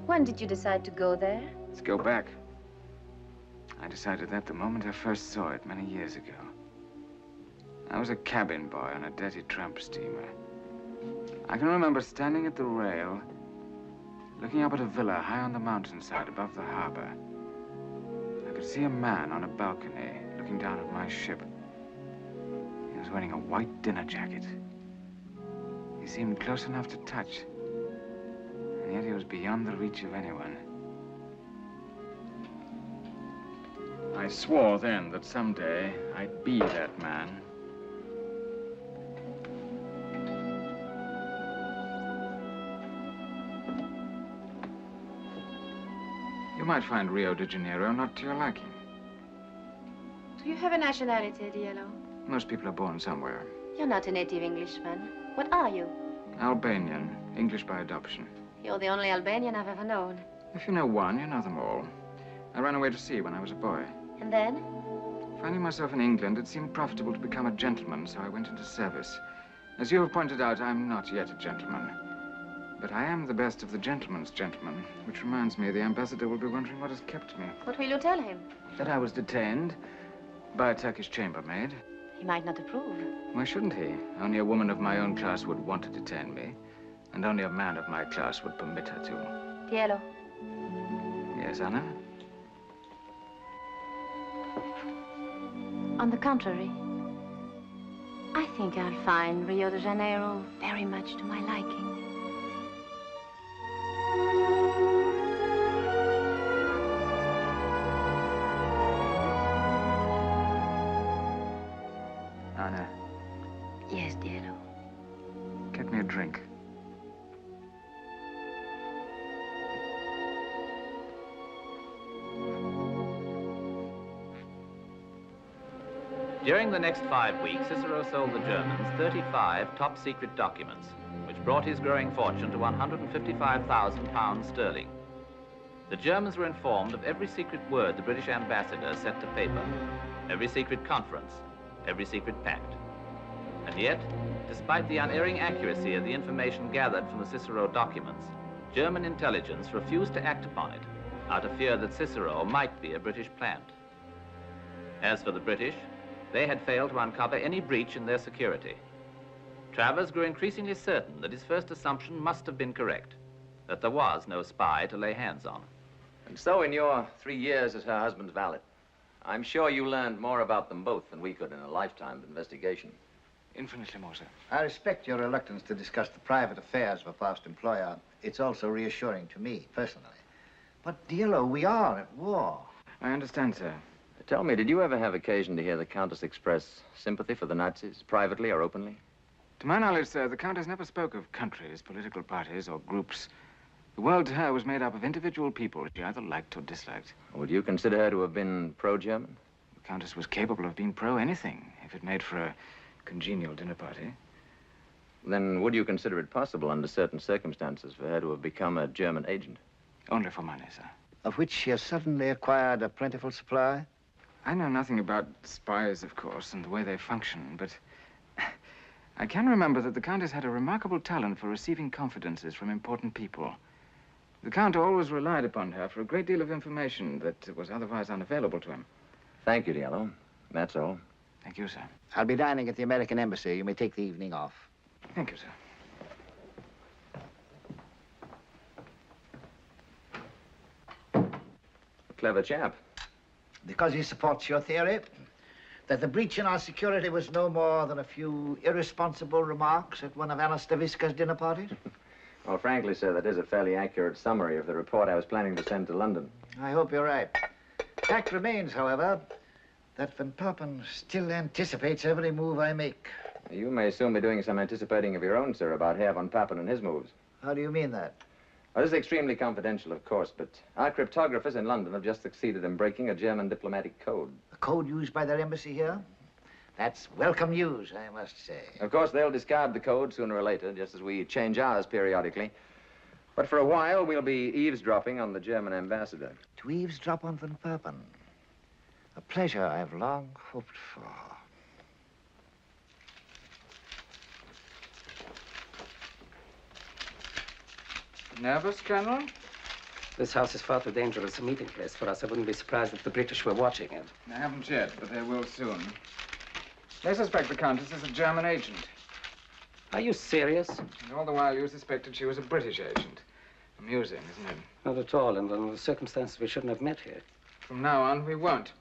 When did you decide to go there? Let's go back. I decided that the moment I first saw it many years ago. I was a cabin boy on a dirty tramp steamer. I can remember standing at the rail, looking up at a villa high on the mountainside above the harbor. I could see a man on a balcony looking down at my ship. He was wearing a white dinner jacket. He seemed close enough to touch, and yet he was beyond the reach of anyone. I swore then that someday I'd be that man. You might find Rio de Janeiro not to your liking. Do you have a nationality, Diallo? Most people are born somewhere. You're not a native Englishman. What are you? Albanian, English by adoption. You're the only Albanian I've ever known. If you know one, you know them all. I ran away to sea when I was a boy. And then? Finding myself in England, it seemed profitable to become a gentleman, so I went into service. As you have pointed out, I'm not yet a gentleman. But I am the best of the gentleman's gentlemen, which reminds me the ambassador will be wondering what has kept me. What will you tell him? That I was detained by a Turkish chambermaid. He might not approve. Why shouldn't he? Only a woman of my own class would want to detain me, and only a man of my class would permit her to. Diallo. Yes, Anna? On the contrary, I think I'll find Rio de Janeiro very much to my liking. Anna. Yes, dear. Get me a drink. During the next 5 weeks, Cicero sold the Germans 35 top-secret documents, which brought his growing fortune to £155,000 sterling. The Germans were informed of every secret word the British ambassador set to paper, every secret conference, every secret pact. And yet, despite the unerring accuracy of the information gathered from the Cicero documents, German intelligence refused to act upon it, out of fear that Cicero might be a British plant. As for the British, they had failed to uncover any breach in their security. Travers grew increasingly certain that his first assumption must have been correct, that there was no spy to lay hands on. And so in your 3 years as her husband's valet, I'm sure you learned more about them both than we could in a lifetime of investigation. Infinitely more, sir. I respect your reluctance to discuss the private affairs of a past employer. It's also reassuring to me, personally. But, Diallo, we are at war. I understand, sir. Tell me, did you ever have occasion to hear the Countess express sympathy for the Nazis, privately or openly? To my knowledge, sir, the Countess never spoke of countries, political parties, or groups. The world to her was made up of individual people she either liked or disliked. Would you consider her to have been pro-German? The Countess was capable of being pro-anything, if it made for a congenial dinner party. Then would you consider it possible, under certain circumstances, for her to have become a German agent? Only for money, sir. Of which she has suddenly acquired a plentiful supply? I know nothing about spies, of course, and the way they function, but I can remember that the Countess had a remarkable talent for receiving confidences from important people. The Count always relied upon her for a great deal of information that was otherwise unavailable to him. Thank you, Diallo. That's all. Thank you, sir. I'll be dining at the American Embassy. You may take the evening off. Thank you, sir. A clever chap. Because he supports your theory that the breach in our security was no more than a few irresponsible remarks at one of Anastavisca's dinner parties? Well, frankly, sir, that is a fairly accurate summary of the report I was planning to send to London. I hope you're right. Fact remains, however, that Van Papen still anticipates every move I make. You may soon be doing some anticipating of your own, sir, about Herr Van Papen and his moves. How do you mean that? Well, this is extremely confidential, of course, but our cryptographers in London have just succeeded in breaking a German diplomatic code. A code used by their embassy here? That's welcome news, I must say. Of course, they'll discard the code sooner or later, just as we change ours periodically. But for a while, we'll be eavesdropping on the German ambassador. To eavesdrop on Van Papen. A pleasure I've long hoped for. Nervous, Colonel? This house is far too dangerous a meeting place for us. I wouldn't be surprised if the British were watching it. I haven't yet, but they will soon. They suspect the Countess is a German agent. Are you serious? And all the while you suspected she was a British agent. Amusing, isn't it? Not at all, and under the circumstances we shouldn't have met here. From now on, we won't.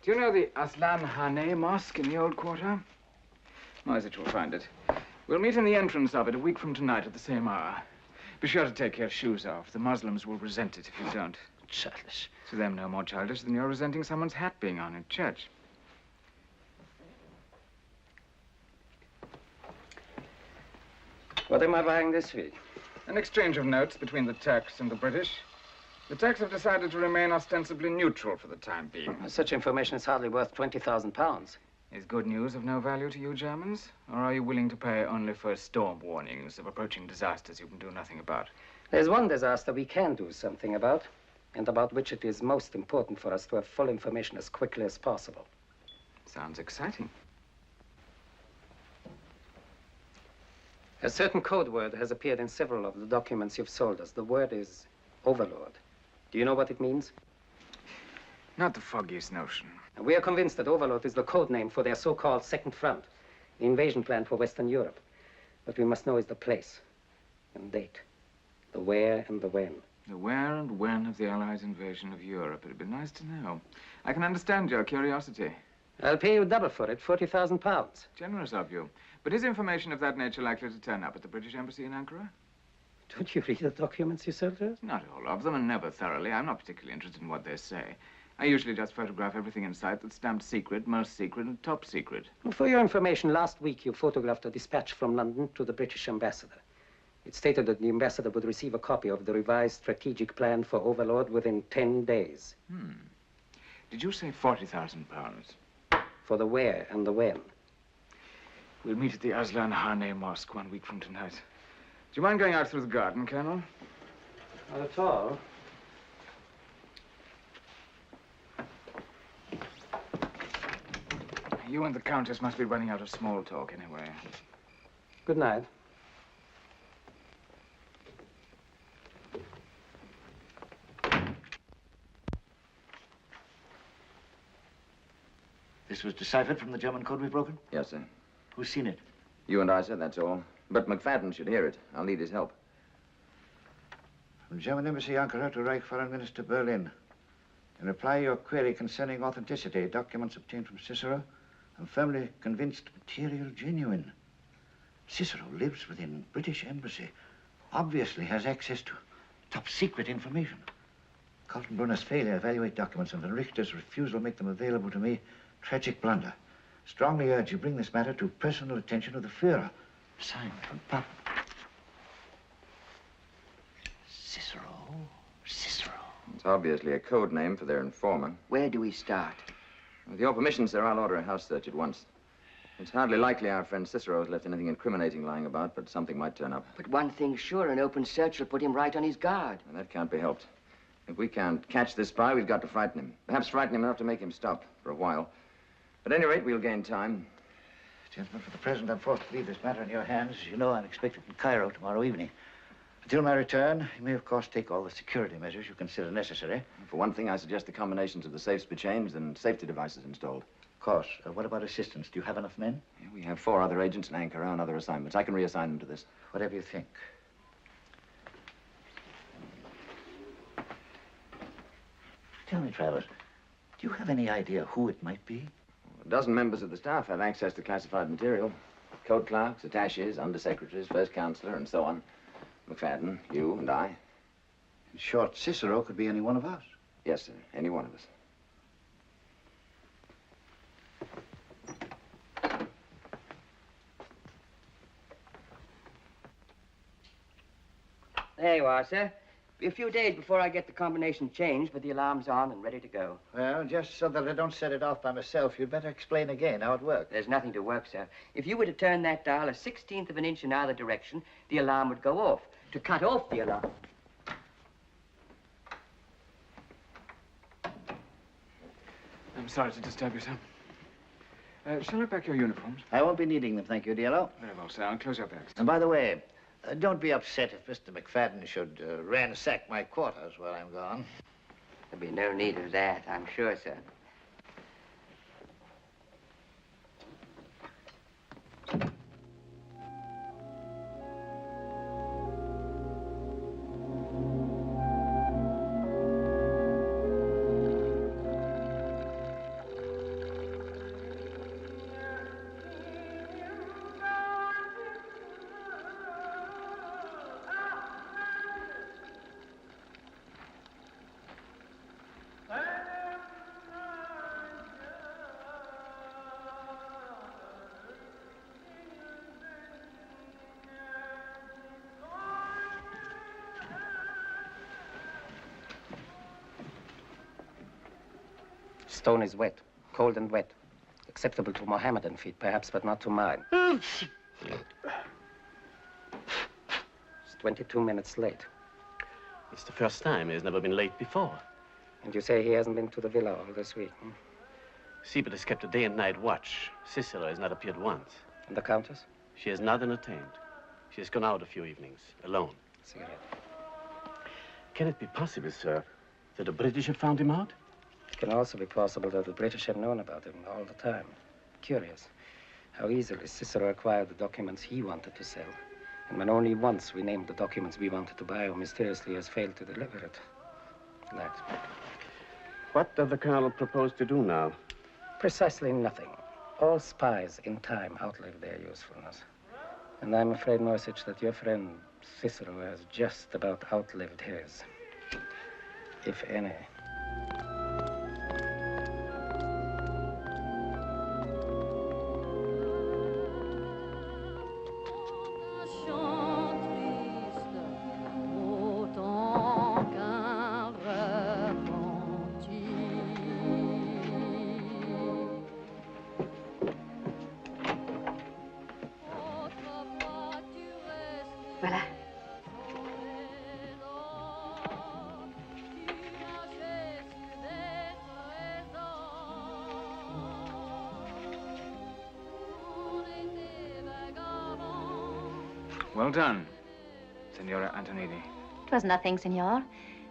Do you know the Aslan Hane Mosque in the old quarter? Isaac will find it. We'll meet in the entrance of it a week from tonight at the same hour. Be sure to take your shoes off. The Muslims will resent it if you don't. Childish. To them, no more childish than you're resenting someone's hat being on in church. What am I buying this week? An exchange of notes between the Turks and the British. The Turks have decided to remain ostensibly neutral for the time being. Such information is hardly worth £20,000. Is good news of no value to you Germans? Or are you willing to pay only for storm warnings of approaching disasters you can do nothing about? There's one disaster we can do something about, and about which it is most important for us to have full information as quickly as possible. Sounds exciting. A certain code word has appeared in several of the documents you've sold us. The word is Overlord. Do you know what it means? Not the foggiest notion. We are convinced that Overlord is the code name for their so-called Second Front, the invasion plan for Western Europe. What we must know is the place and date, the where and the when. The where and when of the Allies' invasion of Europe. It'd be nice to know. I can understand your curiosity. I'll pay you double for it, £40,000. Generous of you. But is information of that nature likely to turn up at the British Embassy in Ankara? Don't you read the documents you sent us? Not all of them, and never thoroughly. I'm not particularly interested in what they say. I usually just photograph everything in sight that's stamped secret, most secret, and top secret. For your information, last week you photographed a dispatch from London to the British ambassador. It stated that the ambassador would receive a copy of the revised strategic plan for Overlord within 10 days. Did you say £40,000? For the where and the when. We'll meet at the Aslan Hane Mosque 1 week from tonight. Do you mind going out through the garden, Colonel? Not at all. You and the Countess must be running out of small talk anyway. Good night. This was deciphered from the German code we've broken? Yes, sir. Who's seen it? You and I, sir, that's all. But McFadden should hear it. I'll need his help. From German Embassy, Ankara, to Reich Foreign Minister, Berlin. In reply to your query concerning authenticity, documents obtained from Cicero, I'm firmly convinced material genuine. Cicero lives within British Embassy, obviously has access to top secret information. Kaltenbrunner's failure to evaluate documents and Van Richter's refusal to make them available to me, tragic blunder. Strongly urge you bring this matter to personal attention of the Führer. Signed from Papa. Cicero. It's obviously a code name for their informer. Where do we start? With your permission, sir, I'll order a house search at once. It's hardly likely our friend Cicero has left anything incriminating lying about, but something might turn up. But one thing's sure, an open search will put him right on his guard. And that can't be helped. If we can't catch this spy, we've got to frighten him. Perhaps frighten him enough to make him stop for a while. At any rate, we'll gain time. Gentlemen, for the present, I'm forced to leave this matter in your hands. As you know, I'm expected in Cairo tomorrow evening. Until my return, you may, of course, take all the security measures you consider necessary. For one thing, I suggest the combinations of the safes be changed and safety devices installed. Of course. What about assistance? Do you have enough men? Yeah, we have 4 other agents in Ankara on other assignments. I can reassign them to this. Whatever you think. Tell me, Travers, do you have any idea who it might be? A dozen members of the staff have access to classified material. Code clerks, attachés, undersecretaries, first counselor, and so on. McFadden, you, and I. In short, Cicero could be any one of us. Yes, sir. Any one of us. There you are, sir. Be a few days before I get the combination changed, but the alarm's on and ready to go. Well, just so that I don't set it off by myself, you'd better explain again how it works. There's nothing to work, sir. If you were to turn that dial a 1/16 of an inch in either direction, the alarm would go off. To cut off the alarm. I'm sorry to disturb you, sir. Shall I pack your uniforms? I won't be needing them, thank you, Diallo. Very well, sir. I'll close your bags. And by the way, don't be upset if Mr. McFadden should ransack my quarters while I'm gone. There'll be no need of that, I'm sure, sir. Stone is wet, cold and wet. Acceptable to Mohammedan feet, perhaps, but not to mine. It's 22 minutes late. It's the first time. He's never been late before. And you say he hasn't been to the villa all this week, hmm? Siebert has kept a day and night watch. Cicero has not appeared once. And the Countess? She has not entertained. She has gone out a few evenings, alone. Cigarette. Can it be possible, sir, that the British have found him out? It can also be possible that the British have known about him all the time. Curious how easily Cicero acquired the documents he wanted to sell. And when only once we named the documents we wanted to buy, or mysteriously has failed to deliver it. Night. What does the colonel propose to do now? Precisely nothing. All spies in time outlive their usefulness. And I'm afraid, Moisich, that your friend Cicero has just about outlived his. If any. Voilà. Well done, Signora Antonini. It was nothing, senor.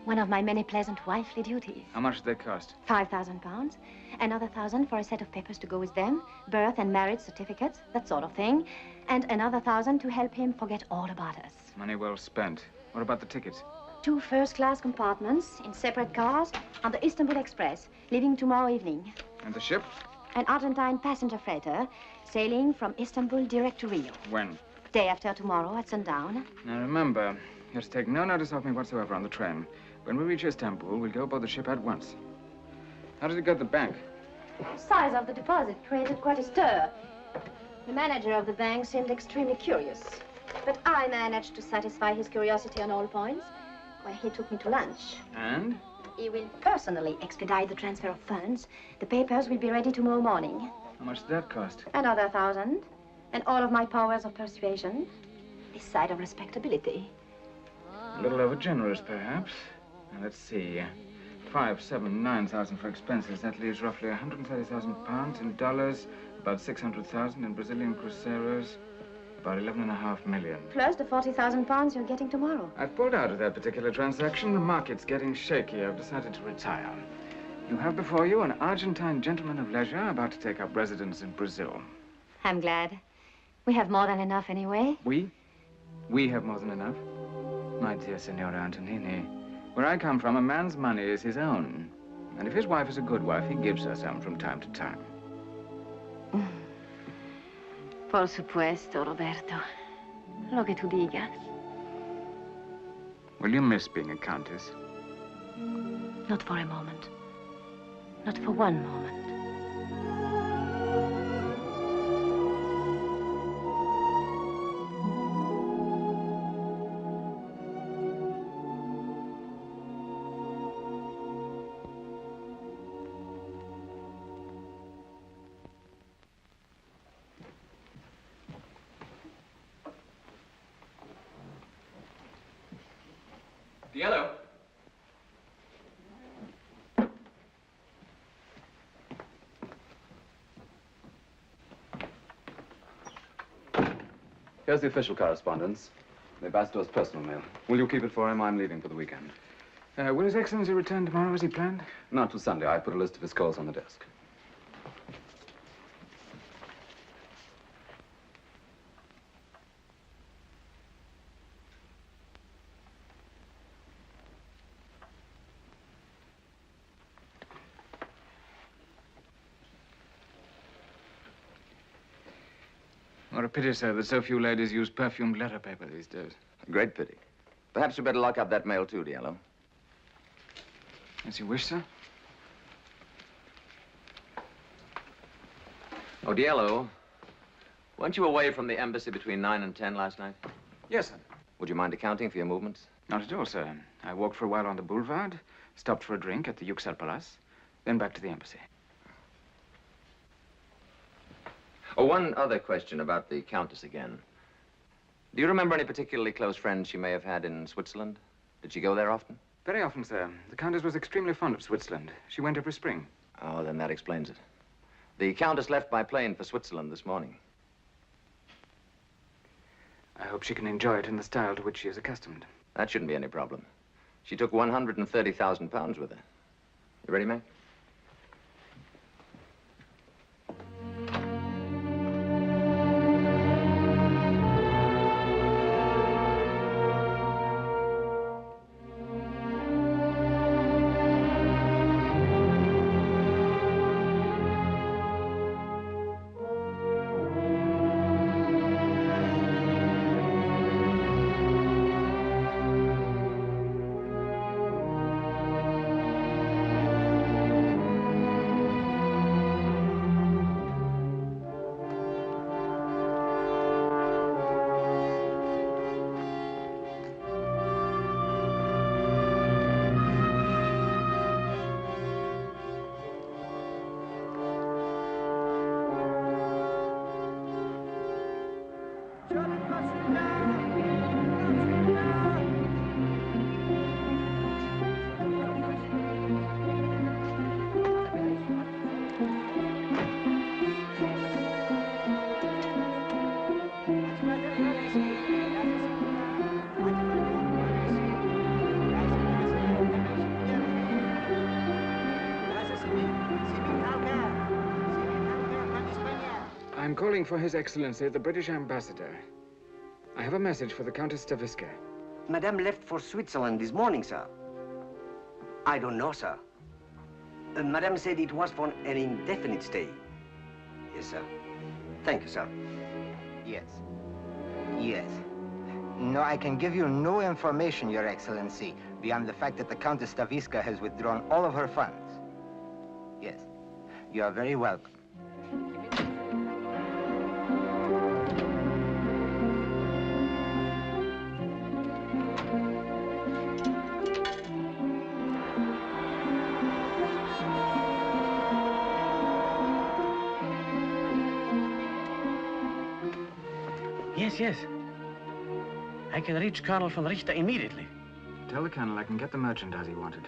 One of my many pleasant wifely duties. How much did they cost? £5,000. Another 1,000 for a set of papers to go with them. Birth and marriage certificates, that sort of thing. And another 1,000 to help him forget all about us. Money well spent. What about the tickets? 2 first-class compartments in separate cars on the Istanbul Express, leaving tomorrow evening. And the ship? An Argentine passenger freighter sailing from Istanbul direct to Rio. When? Day after tomorrow at sundown. Now remember, you have to take no notice of me whatsoever on the train. When we reach Istanbul, we'll go aboard the ship at once. How did it go to the bank? Size of the deposit created quite a stir. The manager of the bank seemed extremely curious. But I managed to satisfy his curiosity on all points when he took me to lunch. And? He will personally expedite the transfer of funds. The papers will be ready tomorrow morning. How much did that cost? Another 1,000. And all of my powers of persuasion. This side of respectability. A little over generous, perhaps. Now, let's see. 5, 7, 9,000 for expenses. That leaves roughly 130,000 pounds in dollars, about 600,000 in Brazilian cruceros, about 11.5 million. Plus the 40,000 pounds you're getting tomorrow. I've pulled out of that particular transaction. The market's getting shaky. I've decided to retire. You have before you an Argentine gentleman of leisure about to take up residence in Brazil. I'm glad. We have more than enough anyway. We? We have more than enough. My dear Signora Antonini, where I come from, a man's money is his own. And if his wife is a good wife, he gives her some from time to time. Por supuesto, Roberto. Lo que tú digas. Will you miss being a countess? Not for a moment. Not for one moment. Yellow. Here's the official correspondence. The ambassador's personal mail. Will you keep it for him? I'm leaving for the weekend. Will His Excellency return tomorrow as he planned? Not till Sunday. I put a list of his calls on the desk. What a pity, sir, that so few ladies use perfumed letter paper these days. A great pity. Perhaps you better lock up that mail too, Diallo. As you wish, sir. Oh, Diallo, weren't you away from the embassy between 9 and 10 last night? Yes, sir. Would you mind accounting for your movements? Not at all, sir. I walked for a while on the boulevard, stopped for a drink at the Yüksel Palace, then back to the embassy. Oh, one other question about the Countess again. Do you remember any particularly close friends she may have had in Switzerland? Did she go there often? Very often, sir. The Countess was extremely fond of Switzerland. She went every spring. Oh, then that explains it. The Countess left by plane for Switzerland this morning. I hope she can enjoy it in the style to which she is accustomed. That shouldn't be any problem. She took 130,000 pounds with her. You ready, Mac? I'm calling for His Excellency, the British Ambassador. I have a message for the Countess Stavisca. Madame left for Switzerland this morning, sir. I don't know, sir. Madame said it was for an indefinite stay. Yes, sir. Thank you, sir. Yes. Yes. No, I can give you no information, Your Excellency, beyond the fact that the Countess Stavisca has withdrawn all of her funds. Yes. You are very welcome. Yes. I can reach Colonel von Richter immediately. Tell the Colonel I can get the merchandise he wanted.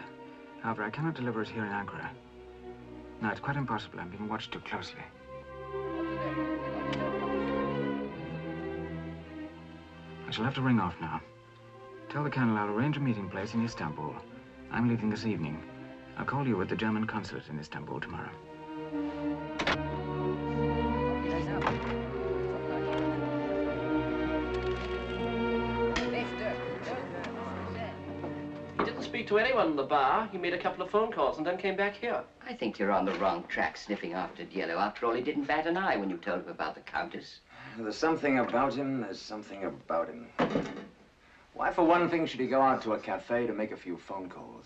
However, I cannot deliver it here in Ankara. No, it's quite impossible. I'm being watched too closely. I shall have to ring off now. Tell the Colonel I'll arrange a meeting place in Istanbul. I'm leaving this evening. I'll call you at the German consulate in Istanbul tomorrow. He didn't speak to anyone in the bar. He made a couple of phone calls and then came back here. I think you're on the wrong track, sniffing after Yellow. After all, he didn't bat an eye when you told him about the Countess. There's something about him. There's something about him. Why, for one thing, should he go out to a cafe to make a few phone calls?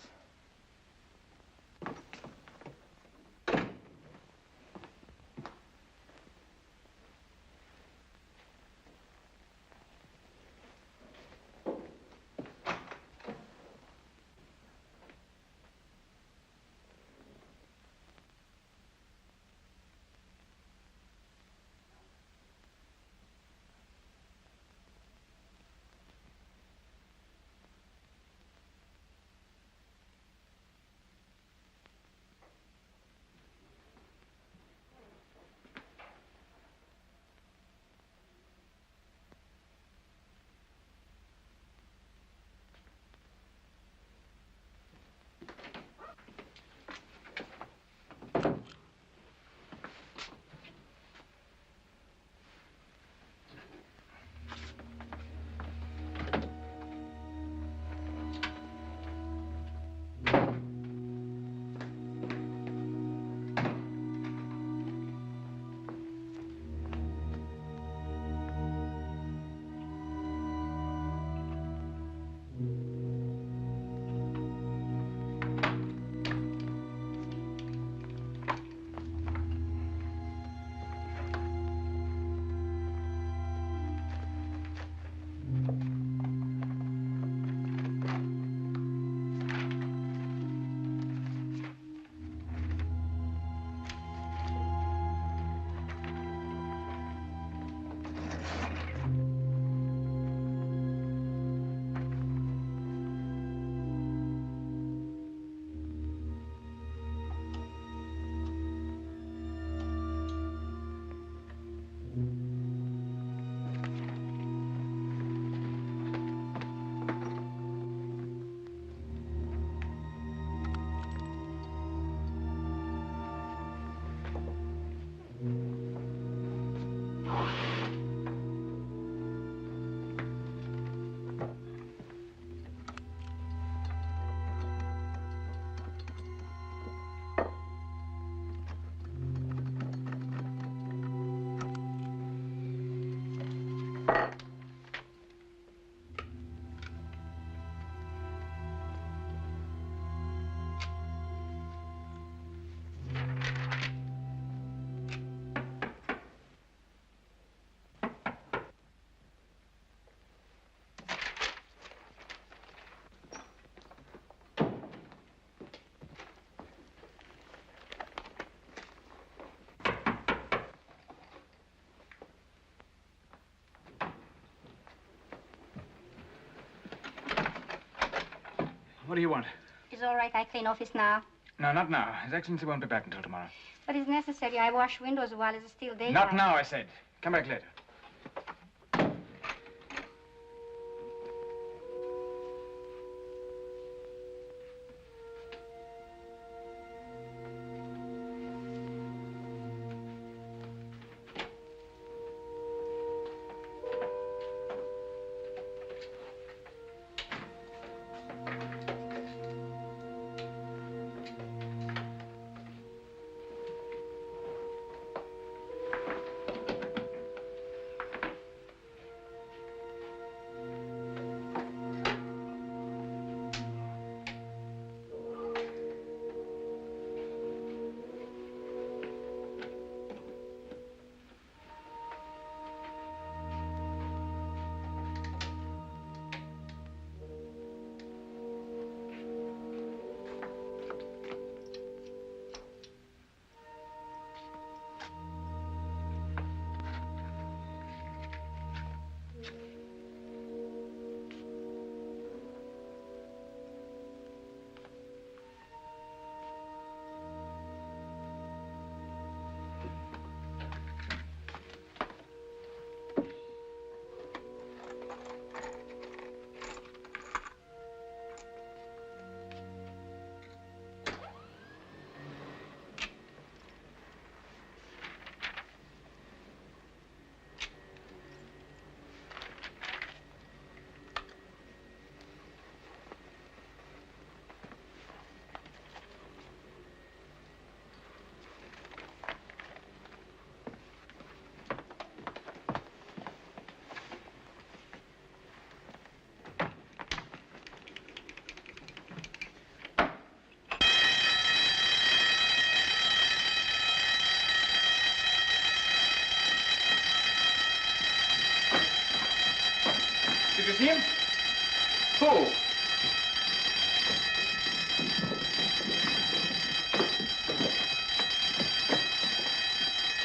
What do you want? It's all right, I clean office now. No, not now. His Excellency won't be back until tomorrow. But it's necessary. I wash windows while it's still daylight. Not now, I said. Come back later.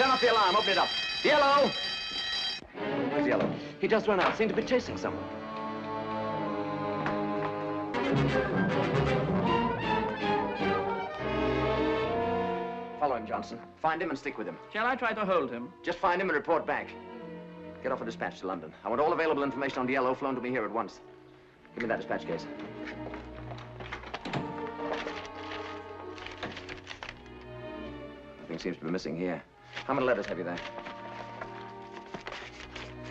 Turn off the alarm. Open it up. Yellow! Where's Yellow? He just ran out. Seemed to be chasing someone. Follow him, Johnson. Find him and stick with him. Shall I try to hold him? Just find him and report back. Get off a dispatch to London. I want all available information on Yellow flown to me here at once. Give me that dispatch case. Nothing seems to be missing here. How many letters have you there?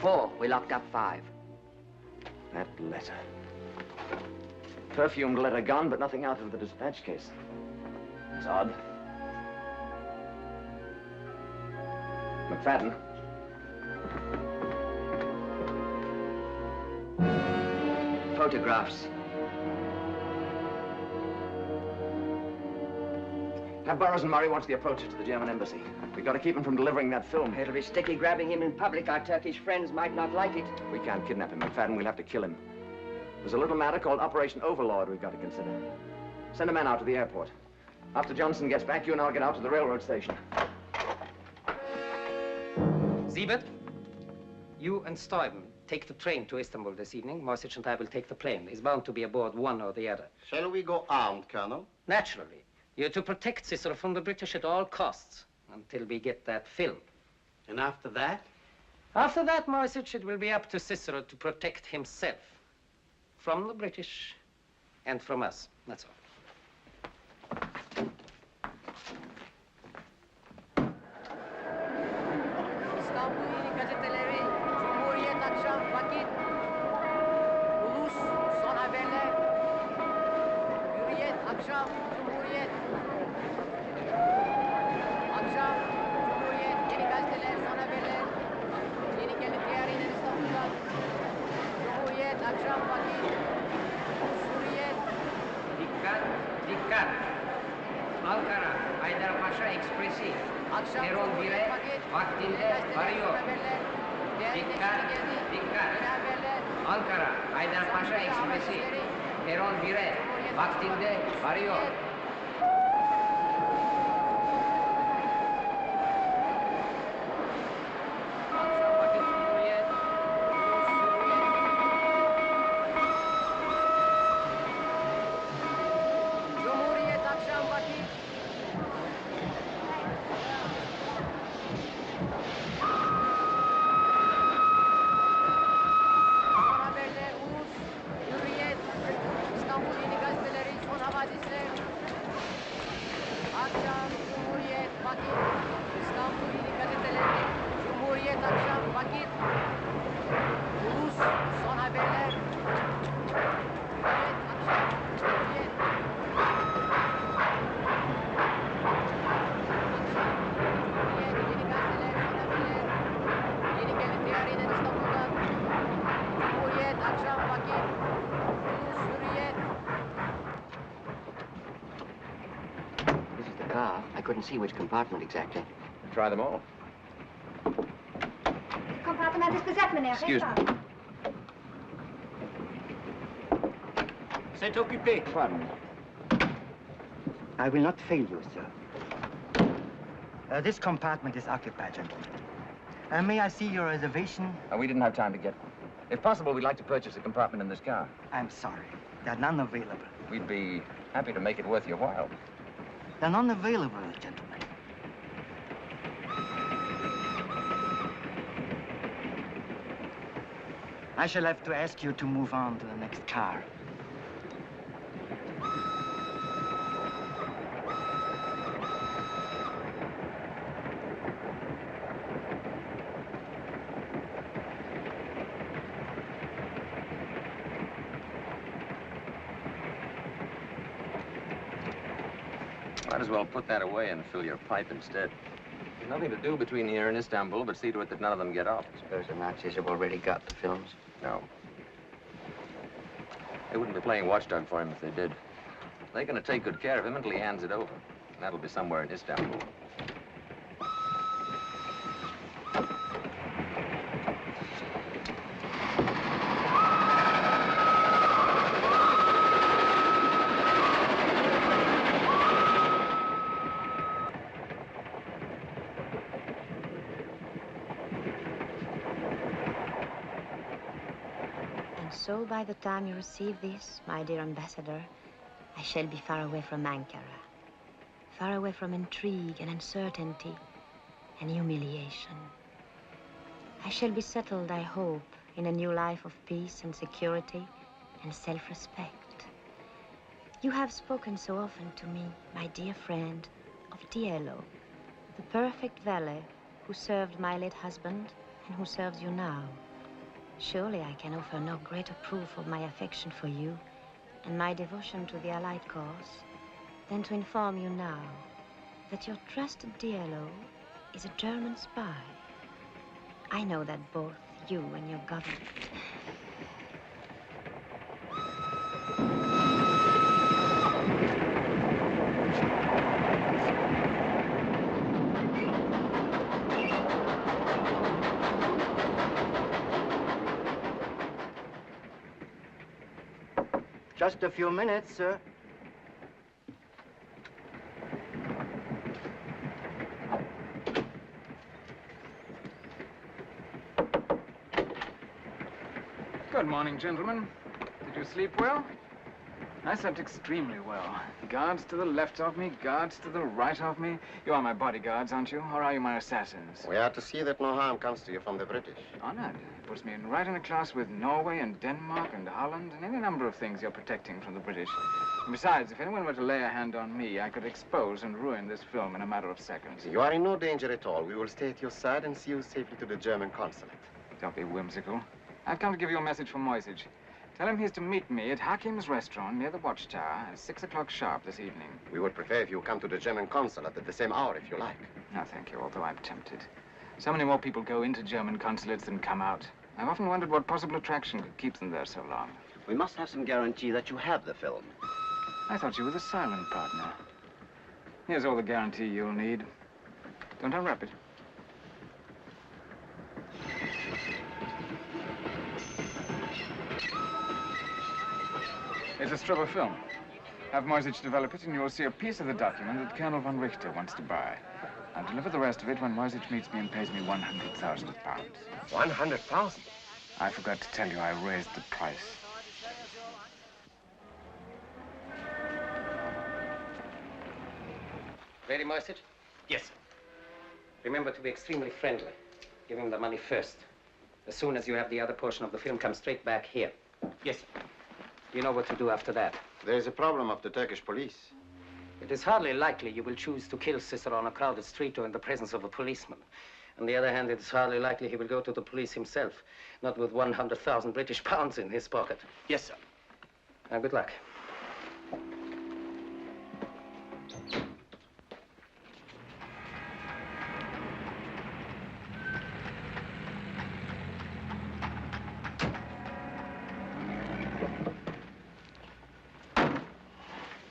4. We locked up 5. That letter. Perfumed letter gone, but nothing out of the dispatch case. It's odd. McFadden. Photographs. Have Burroughs and Murray watch the approaches to the German embassy. We've got to keep him from delivering that film. It'll be sticky grabbing him in public. Our Turkish friends might not like it. We can't kidnap him, McFadden. We'll have to kill him. There's a little matter called Operation Overlord we've got to consider. Send a man out to the airport. After Johnson gets back, you and I'll get out to the railroad station. Siebert, you and Stuyven take the train to Istanbul this evening. Mosich and I will take the plane. He's bound to be aboard one or the other. Shall we go armed, Colonel? Naturally. You're to protect Cicero from the British at all costs until we get that film. And after that? After that, Mosich, it will be up to Cicero to protect himself from the British and from us. That's all. İstanbul gazeteleri, Cumhuriyet akşam vakit, ulus son haberler, Hürriyet akşam, Cumhuriyet, akşam, Cumhuriyet, yeni gazeteler, son haberler, yeni geldi diğerinden İstanbul'dan, Cumhuriyet akşam vakit, ulus Hürriyet. Dikkat, dikkat. Ankara, Haydarpaşa Ekspresi. Peron 1'e vaktinde varıyor. Dikkat, dikkat. Ankara, Haydarpaşa Ekspresi. Peron 1'e vaktinde varıyor. Cumhuriyet akşam vakit. Son haberler, ulus, Hürriyet, İstanbul yeni gazeteleri, son havadisler. Akşam, Cumhuriyet, vakit. İstanbul yeni gazeteleri, Cumhuriyet akşam, vakit. Ulus, son haberler. Hürriyet, akşam, Cumhuriyet. Yeni gelin diyarından İstanbul'dan. Cumhuriyet, akşam vakit. Ulus, Hürriyet. This is the car. I couldn't see which compartment exactly. Try them all. Compartiment is bezet, meneer. Excuse me. C'est occupé. Pardon me. I will not fail you, sir. This compartment is occupied, gentlemen. May I see your reservation? We didn't have time to get one. If possible, we'd like to purchase a compartment in this car. I'm sorry. There are none available. We'd be happy to make it worth your while. There are none available, gentlemen. I shall have to ask you to move on to the next car. Might as well put that away and fill your pipe instead. There's nothing to do between here and Istanbul but see to it that none of them get off. Suppose the Nazis have already got the films. No. They wouldn't be playing watchdog for him if they did. They're going to take good care of him until he hands it over. And that'll be somewhere in Istanbul. So by the time you receive this, my dear ambassador, I shall be far away from Ankara, far away from intrigue and uncertainty and humiliation. I shall be settled, I hope, in a new life of peace and security and self-respect. You have spoken so often to me, my dear friend, of Diello, the perfect valet who served my late husband and who serves you now. Surely I can offer no greater proof of my affection for you and my devotion to the Allied cause than to inform you now that your trusted Diello is a German spy. I know that both you and your government... Just a few minutes, sir. Good morning, gentlemen. Did you sleep well? I slept extremely well. Guards to the left of me, guards to the right of me. You are my bodyguards, aren't you? Or are you my assassins? We are to see that no harm comes to you from the British. Honored. It puts me right in a class with Norway and Denmark and Holland and any number of things you're protecting from the British. And besides, if anyone were to lay a hand on me, I could expose and ruin this film in a matter of seconds. You are in no danger at all. We will stay at your side and see you safely to the German consulate. Don't be whimsical. I've come to give you a message from Moisage. Tell him he's to meet me at Hakim's restaurant near the Watchtower at 6 o'clock sharp this evening. We would prefer if you come to the German consulate at the same hour, if you like. No, thank you, although I'm tempted. So many more people go into German consulates than come out. I've often wondered what possible attraction could keep them there so long. We must have some guarantee that you have the film. I thought you were the silent partner. Here's all the guarantee you'll need. Don't unwrap it. It's a strip of film. Have Moisage develop it, and you'll see a piece of the document that Colonel von Richter wants to buy. I'll deliver the rest of it when Moisage meets me and pays me 100,000 pounds. 100,000? I forgot to tell you I raised the price. Ready, Moisage? Yes, sir. Remember to be extremely friendly. Give him the money first. As soon as you have the other portion of the film, come straight back here. Yes, sir. You know what to do after that. There is a problem of the Turkish police. It is hardly likely you will choose to kill Cicero on a crowded street or in the presence of a policeman. On the other hand, it is hardly likely he will go to the police himself, not with 100,000 British pounds in his pocket. Yes, sir. Now, good luck.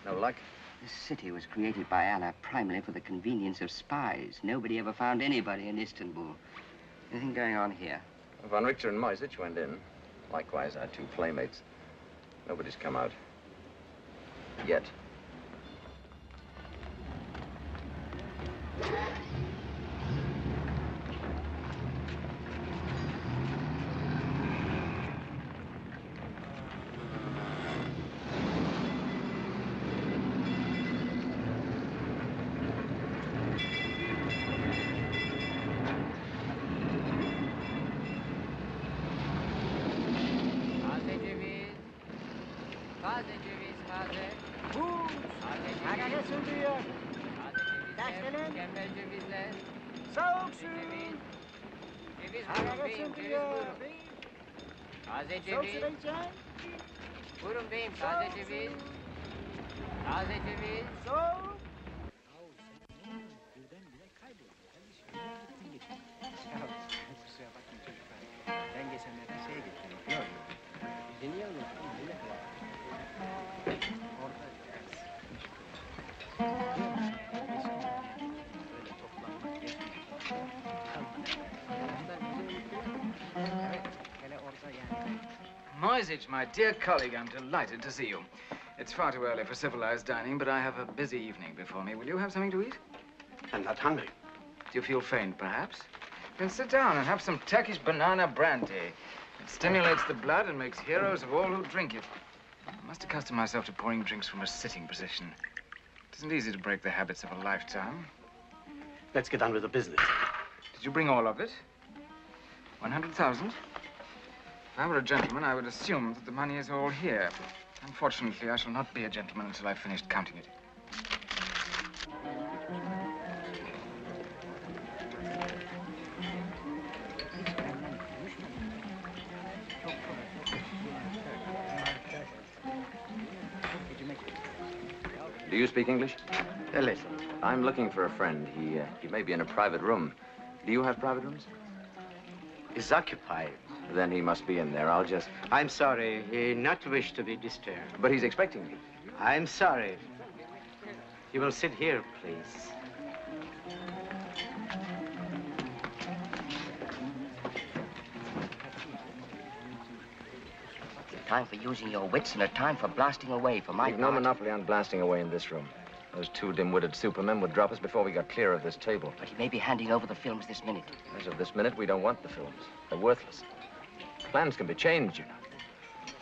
No luck? This city was created by Allah primarily for the convenience of spies. Nobody ever found anybody in Istanbul. Anything going on here? Von Richter and Moisich went in. Likewise, our two playmates. Nobody's come out. Yet. Taze ceviz. Buyurun beyim, taze ceviz. Taze ceviz. Soğuk. Kusura bakmayın çocuklar. Ben geçenlerde şeye gittim. Yok. Bizi niye unuttun? Orada ders. Böyle toplanmak yetmiyor. Evet, hele orada yani. Moisage, my dear colleague, I'm delighted to see you. It's far too early for civilized dining, but I have a busy evening before me. Will you have something to eat? I'm not hungry. Do you feel faint, perhaps? Then sit down and have some Turkish banana brandy. It stimulates the blood and makes heroes of all who drink it. I must accustom myself to pouring drinks from a sitting position. It isn't easy to break the habits of a lifetime. Let's get on with the business. Did you bring all of it? 100,000? If I were a gentleman, I would assume that the money is all here. Unfortunately, I shall not be a gentleman until I've finished counting it. Do you speak English? Elyesa. I'm looking for a friend. He may be in a private room. Do you have private rooms? He's occupied. Then he must be in there. I'll just... I'm sorry. He not wish to be disturbed. But he's expecting me. I'm sorry. You will sit here, please. Time for using your wits and a time for blasting away for my We've no monopoly on blasting away in this room. Those two dim-witted supermen would drop us before we got clear of this table. But he may be handing over the films this minute. As of this minute, we don't want the films. They're worthless. Plans can be changed, you know.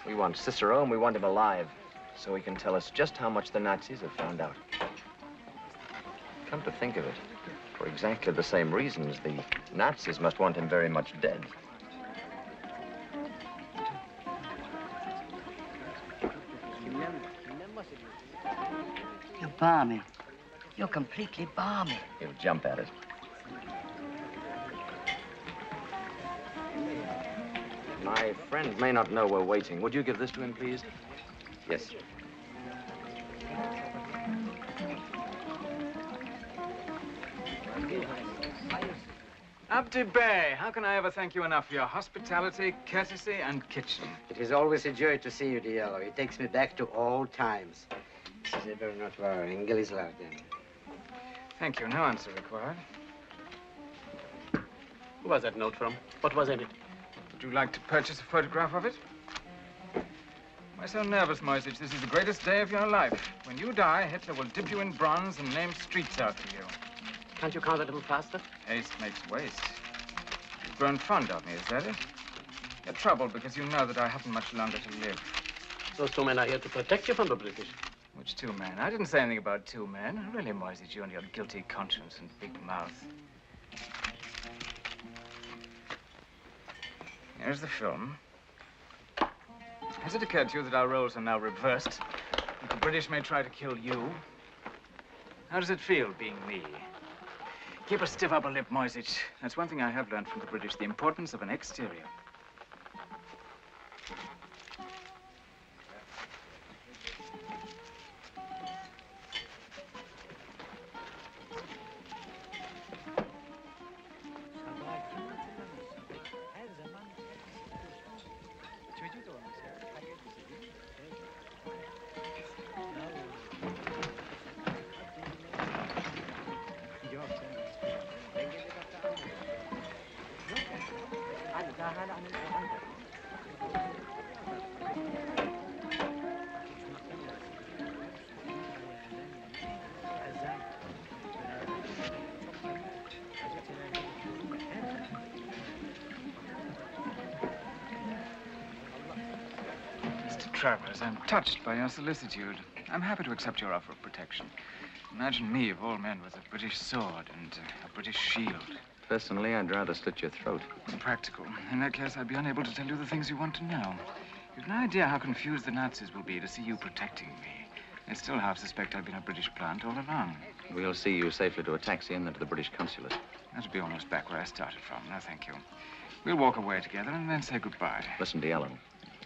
We want Cicero, and we want him alive, so he can tell us just how much the Nazis have found out. Come to think of it, for exactly the same reasons, the Nazis must want him very much dead. You're balmy. You're completely balmy. He'll jump at it. My friend may not know we're waiting. Would you give this to him, please? Yes. Abdi Bey, how can I ever thank you enough for your hospitality, courtesy, and kitchen? It is always a joy to see you, Diallo. It takes me back to old times. Siz ever not var, İngilizlerden. Thank you. No answer required. Who was that note from? What was in it? Would you like to purchase a photograph of it? Why so nervous, Moisich? This is the greatest day of your life. When you die, Hitler will dip you in bronze and name streets after you. Can't you count a little faster? Haste makes waste. You've grown fond of me, is that it? You're troubled because you know that I haven't much longer to live. Those two men are here to protect you from the British. Which two men? I didn't say anything about two men. Really, Moisich, you and your guilty conscience and big mouth. Here's the film. Has it occurred to you that our roles are now reversed? That the British may try to kill you? How does it feel, being me? Keep a stiff upper lip, Moisich. That's one thing I have learned from the British, the importance of an exterior. Travers, I'm touched by your solicitude. I'm happy to accept your offer of protection. Imagine me, of all men, with a British sword and a British shield. Personally, I'd rather slit your throat. Impractical. In that case, I'd be unable to tell you the things you want to know. You've no idea how confused the Nazis will be to see you protecting me. They still half suspect I've been a British plant all along. We'll see you safely to a taxi and then to the British consulate. That'll be almost back where I started from. No, thank you. We'll walk away together and then say goodbye. Listen, Diallo.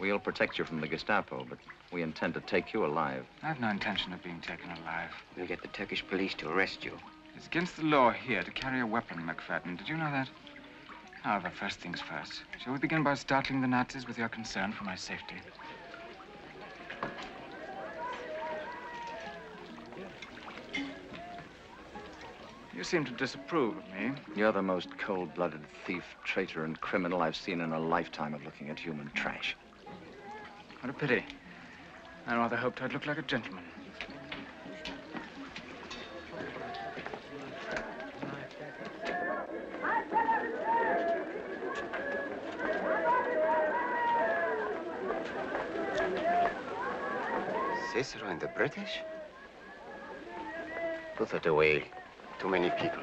We'll protect you from the Gestapo, but we intend to take you alive. I've no intention of being taken alive. We'll get the Turkish police to arrest you. It's against the law here to carry a weapon, McFadden. Did you know that? However, first things first. Shall we begin by startling the Nazis with your concern for my safety? You seem to disapprove of me. You're the most cold-blooded thief, traitor, and criminal I've seen in a lifetime of looking at human trash. What a pity. I rather hoped I'd look like a gentleman. Cicero and the British? Put that away. Too many people.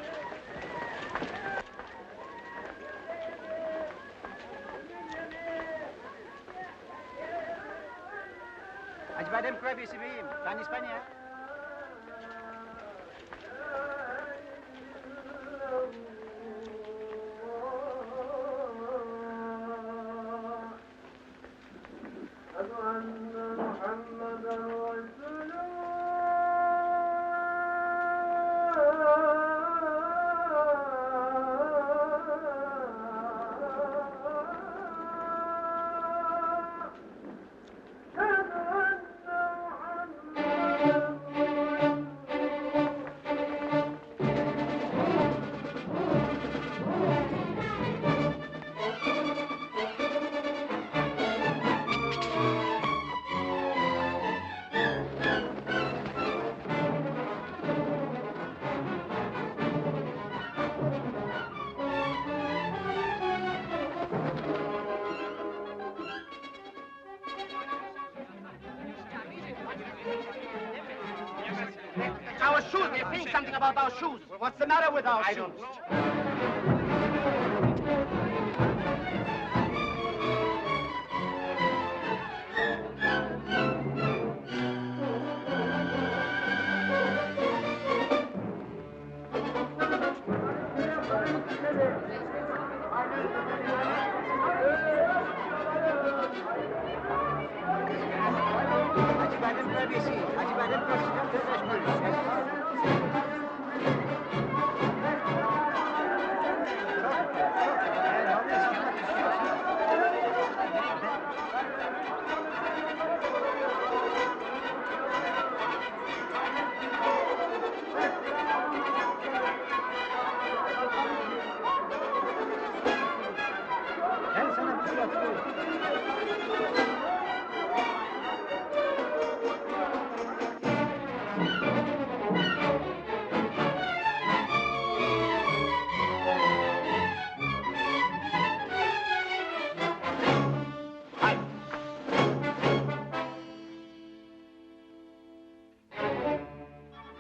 Our shoes. They're saying something about our shoes. Well, what's the matter with our shoes? I don't know.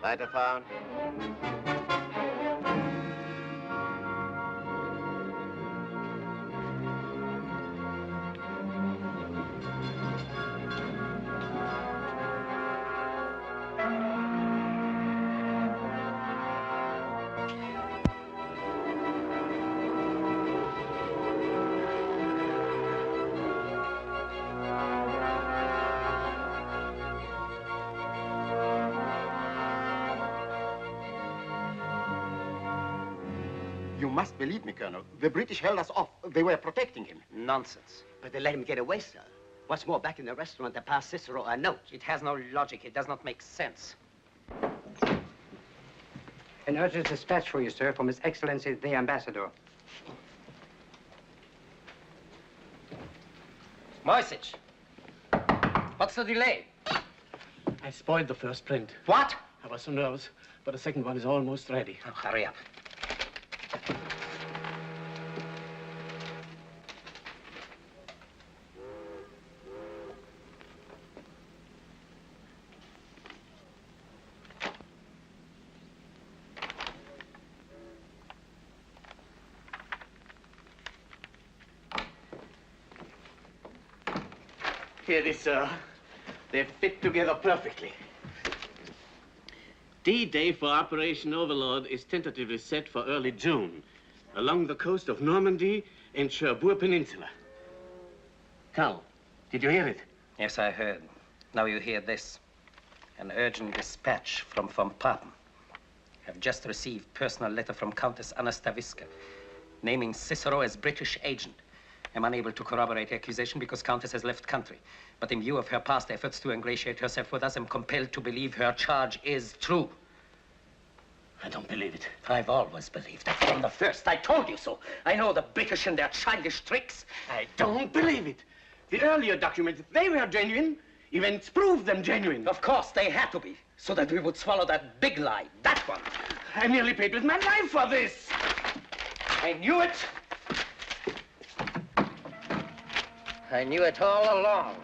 Lighter found? You must believe me, Colonel. The British held us off. They were protecting him. Nonsense. But they let him get away, sir. What's more, back in the restaurant, they passed Cicero a note. It has no logic. It does not make sense. An urgent dispatch for you, sir, from His Excellency the Ambassador. Moisich, what's the delay? I spoiled the first print. What? I was so nervous, but the second one is almost ready. Oh, hurry up. Here it is, sir. They fit together perfectly. D-Day for Operation Overlord is tentatively set for early June, along the coast of Normandy and Cherbourg Peninsula. Carl, did you hear it? Yes, I heard. Now you hear this. An urgent dispatch from von Papen. I've just received personal letter from Countess Anna Stavisca, naming Cicero as British agent. I'm unable to corroborate the accusation because Countess has left country. But in view of her past efforts to ingratiate herself with us, I'm compelled to believe her charge is true. I don't believe it. I've always believed it from the first. I told you so. I know the British and their childish tricks. I don't believe it. The earlier documents, they were genuine. Events proved them genuine. Of course, they had to be, so that we would swallow that big lie, that one. I nearly paid with my life for this. I knew it. I knew it all along.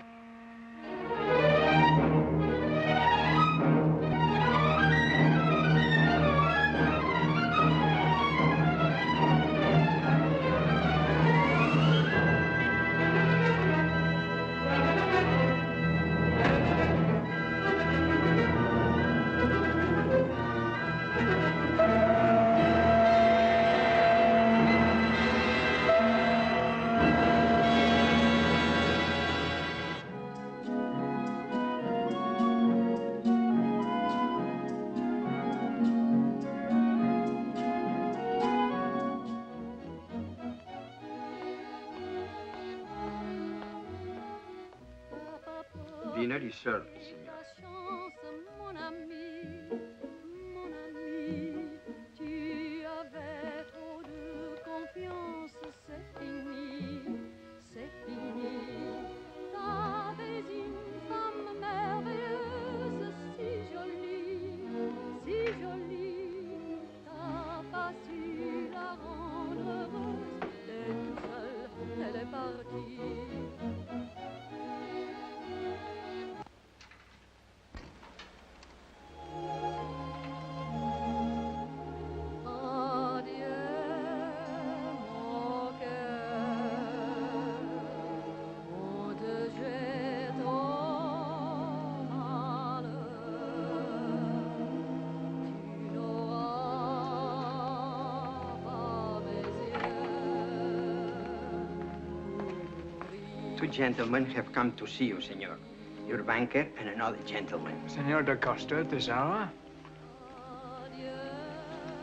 preliminary service, senor. Mon ami, tu avais trop de confiance, c'est fini, c'est fini. T'avais une femme merveilleuse, si jolie, t'as pas su la rendre heureuse, t'es tout seul, elle est partie. Two gentlemen have come to see you, senor. Your banker and another gentleman. Senor da Costa at this hour?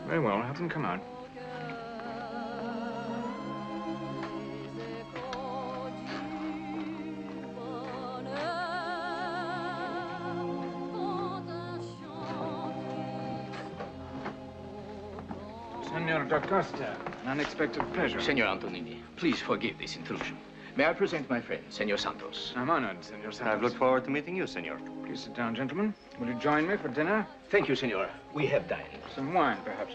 Very well, have them come out. Senor da Costa, an unexpected pleasure. Senor Antonini, please forgive this intrusion. May I present my friend, Senor Santos? I'm honored, Senor Santos. I've looked forward to meeting you, Senor. Please sit down, gentlemen. Will you join me for dinner? Thank you, Senor. We have dined. Some wine, perhaps.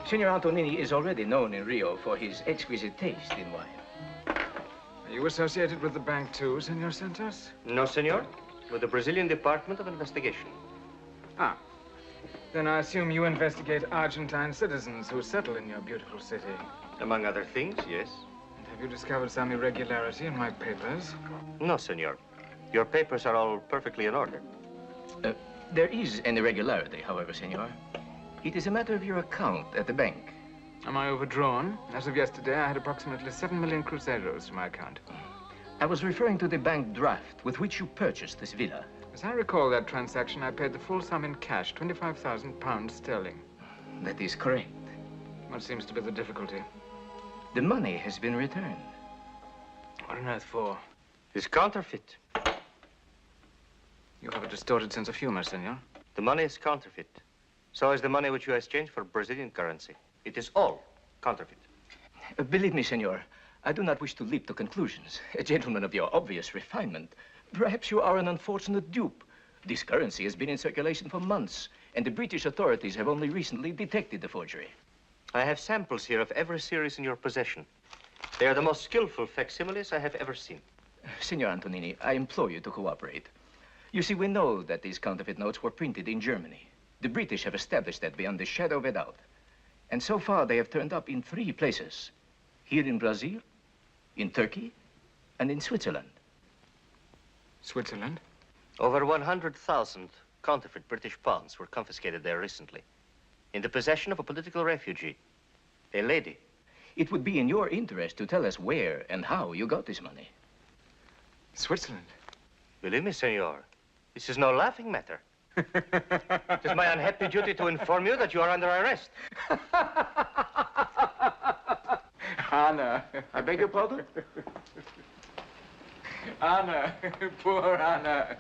Senor Antonini is already known in Rio for his exquisite taste in wine. Are you associated with the bank, too, Senor Santos? No, Senor. With the Brazilian Department of Investigation. Ah. Then I assume you investigate Argentine citizens who settle in your beautiful city. Among other things, yes. Have you discovered some irregularity in my papers? No, Senor. Your papers are all perfectly in order. There is an irregularity, however, Senor. It is a matter of your account at the bank. Am I overdrawn? As of yesterday, I had approximately 7 million cruzeros to my account. I was referring to the bank draft with which you purchased this villa. As I recall that transaction, I paid the full sum in cash, 25,000 pounds sterling. That is correct. What seems to be the difficulty? The money has been returned. What on earth for? It's counterfeit. You have a distorted sense of humor, senor. The money is counterfeit. So is the money which you exchanged for Brazilian currency. It is all counterfeit. Believe me, senor, I do not wish to leap to conclusions. A gentleman of your obvious refinement, perhaps you are an unfortunate dupe. This currency has been in circulation for months, and the British authorities have only recently detected the forgery. I have samples here of every series in your possession. They are the most skillful facsimiles I have ever seen. Signor Antonini, I implore you to cooperate. You see, we know that these counterfeit notes were printed in Germany. The British have established that beyond the shadow of a doubt. And so far, they have turned up in 3 places. Here in Brazil, in Turkey, and in Switzerland. Switzerland? Over 100,000 counterfeit British pounds were confiscated there recently. In the possession of a political refugee, a lady. It would be in your interest to tell us where and how you got this money. Switzerland? Believe me, senor, this is no laughing matter. It is my unhappy duty to inform you that you are under arrest. Anna. I beg your pardon? Anna. Poor Anna.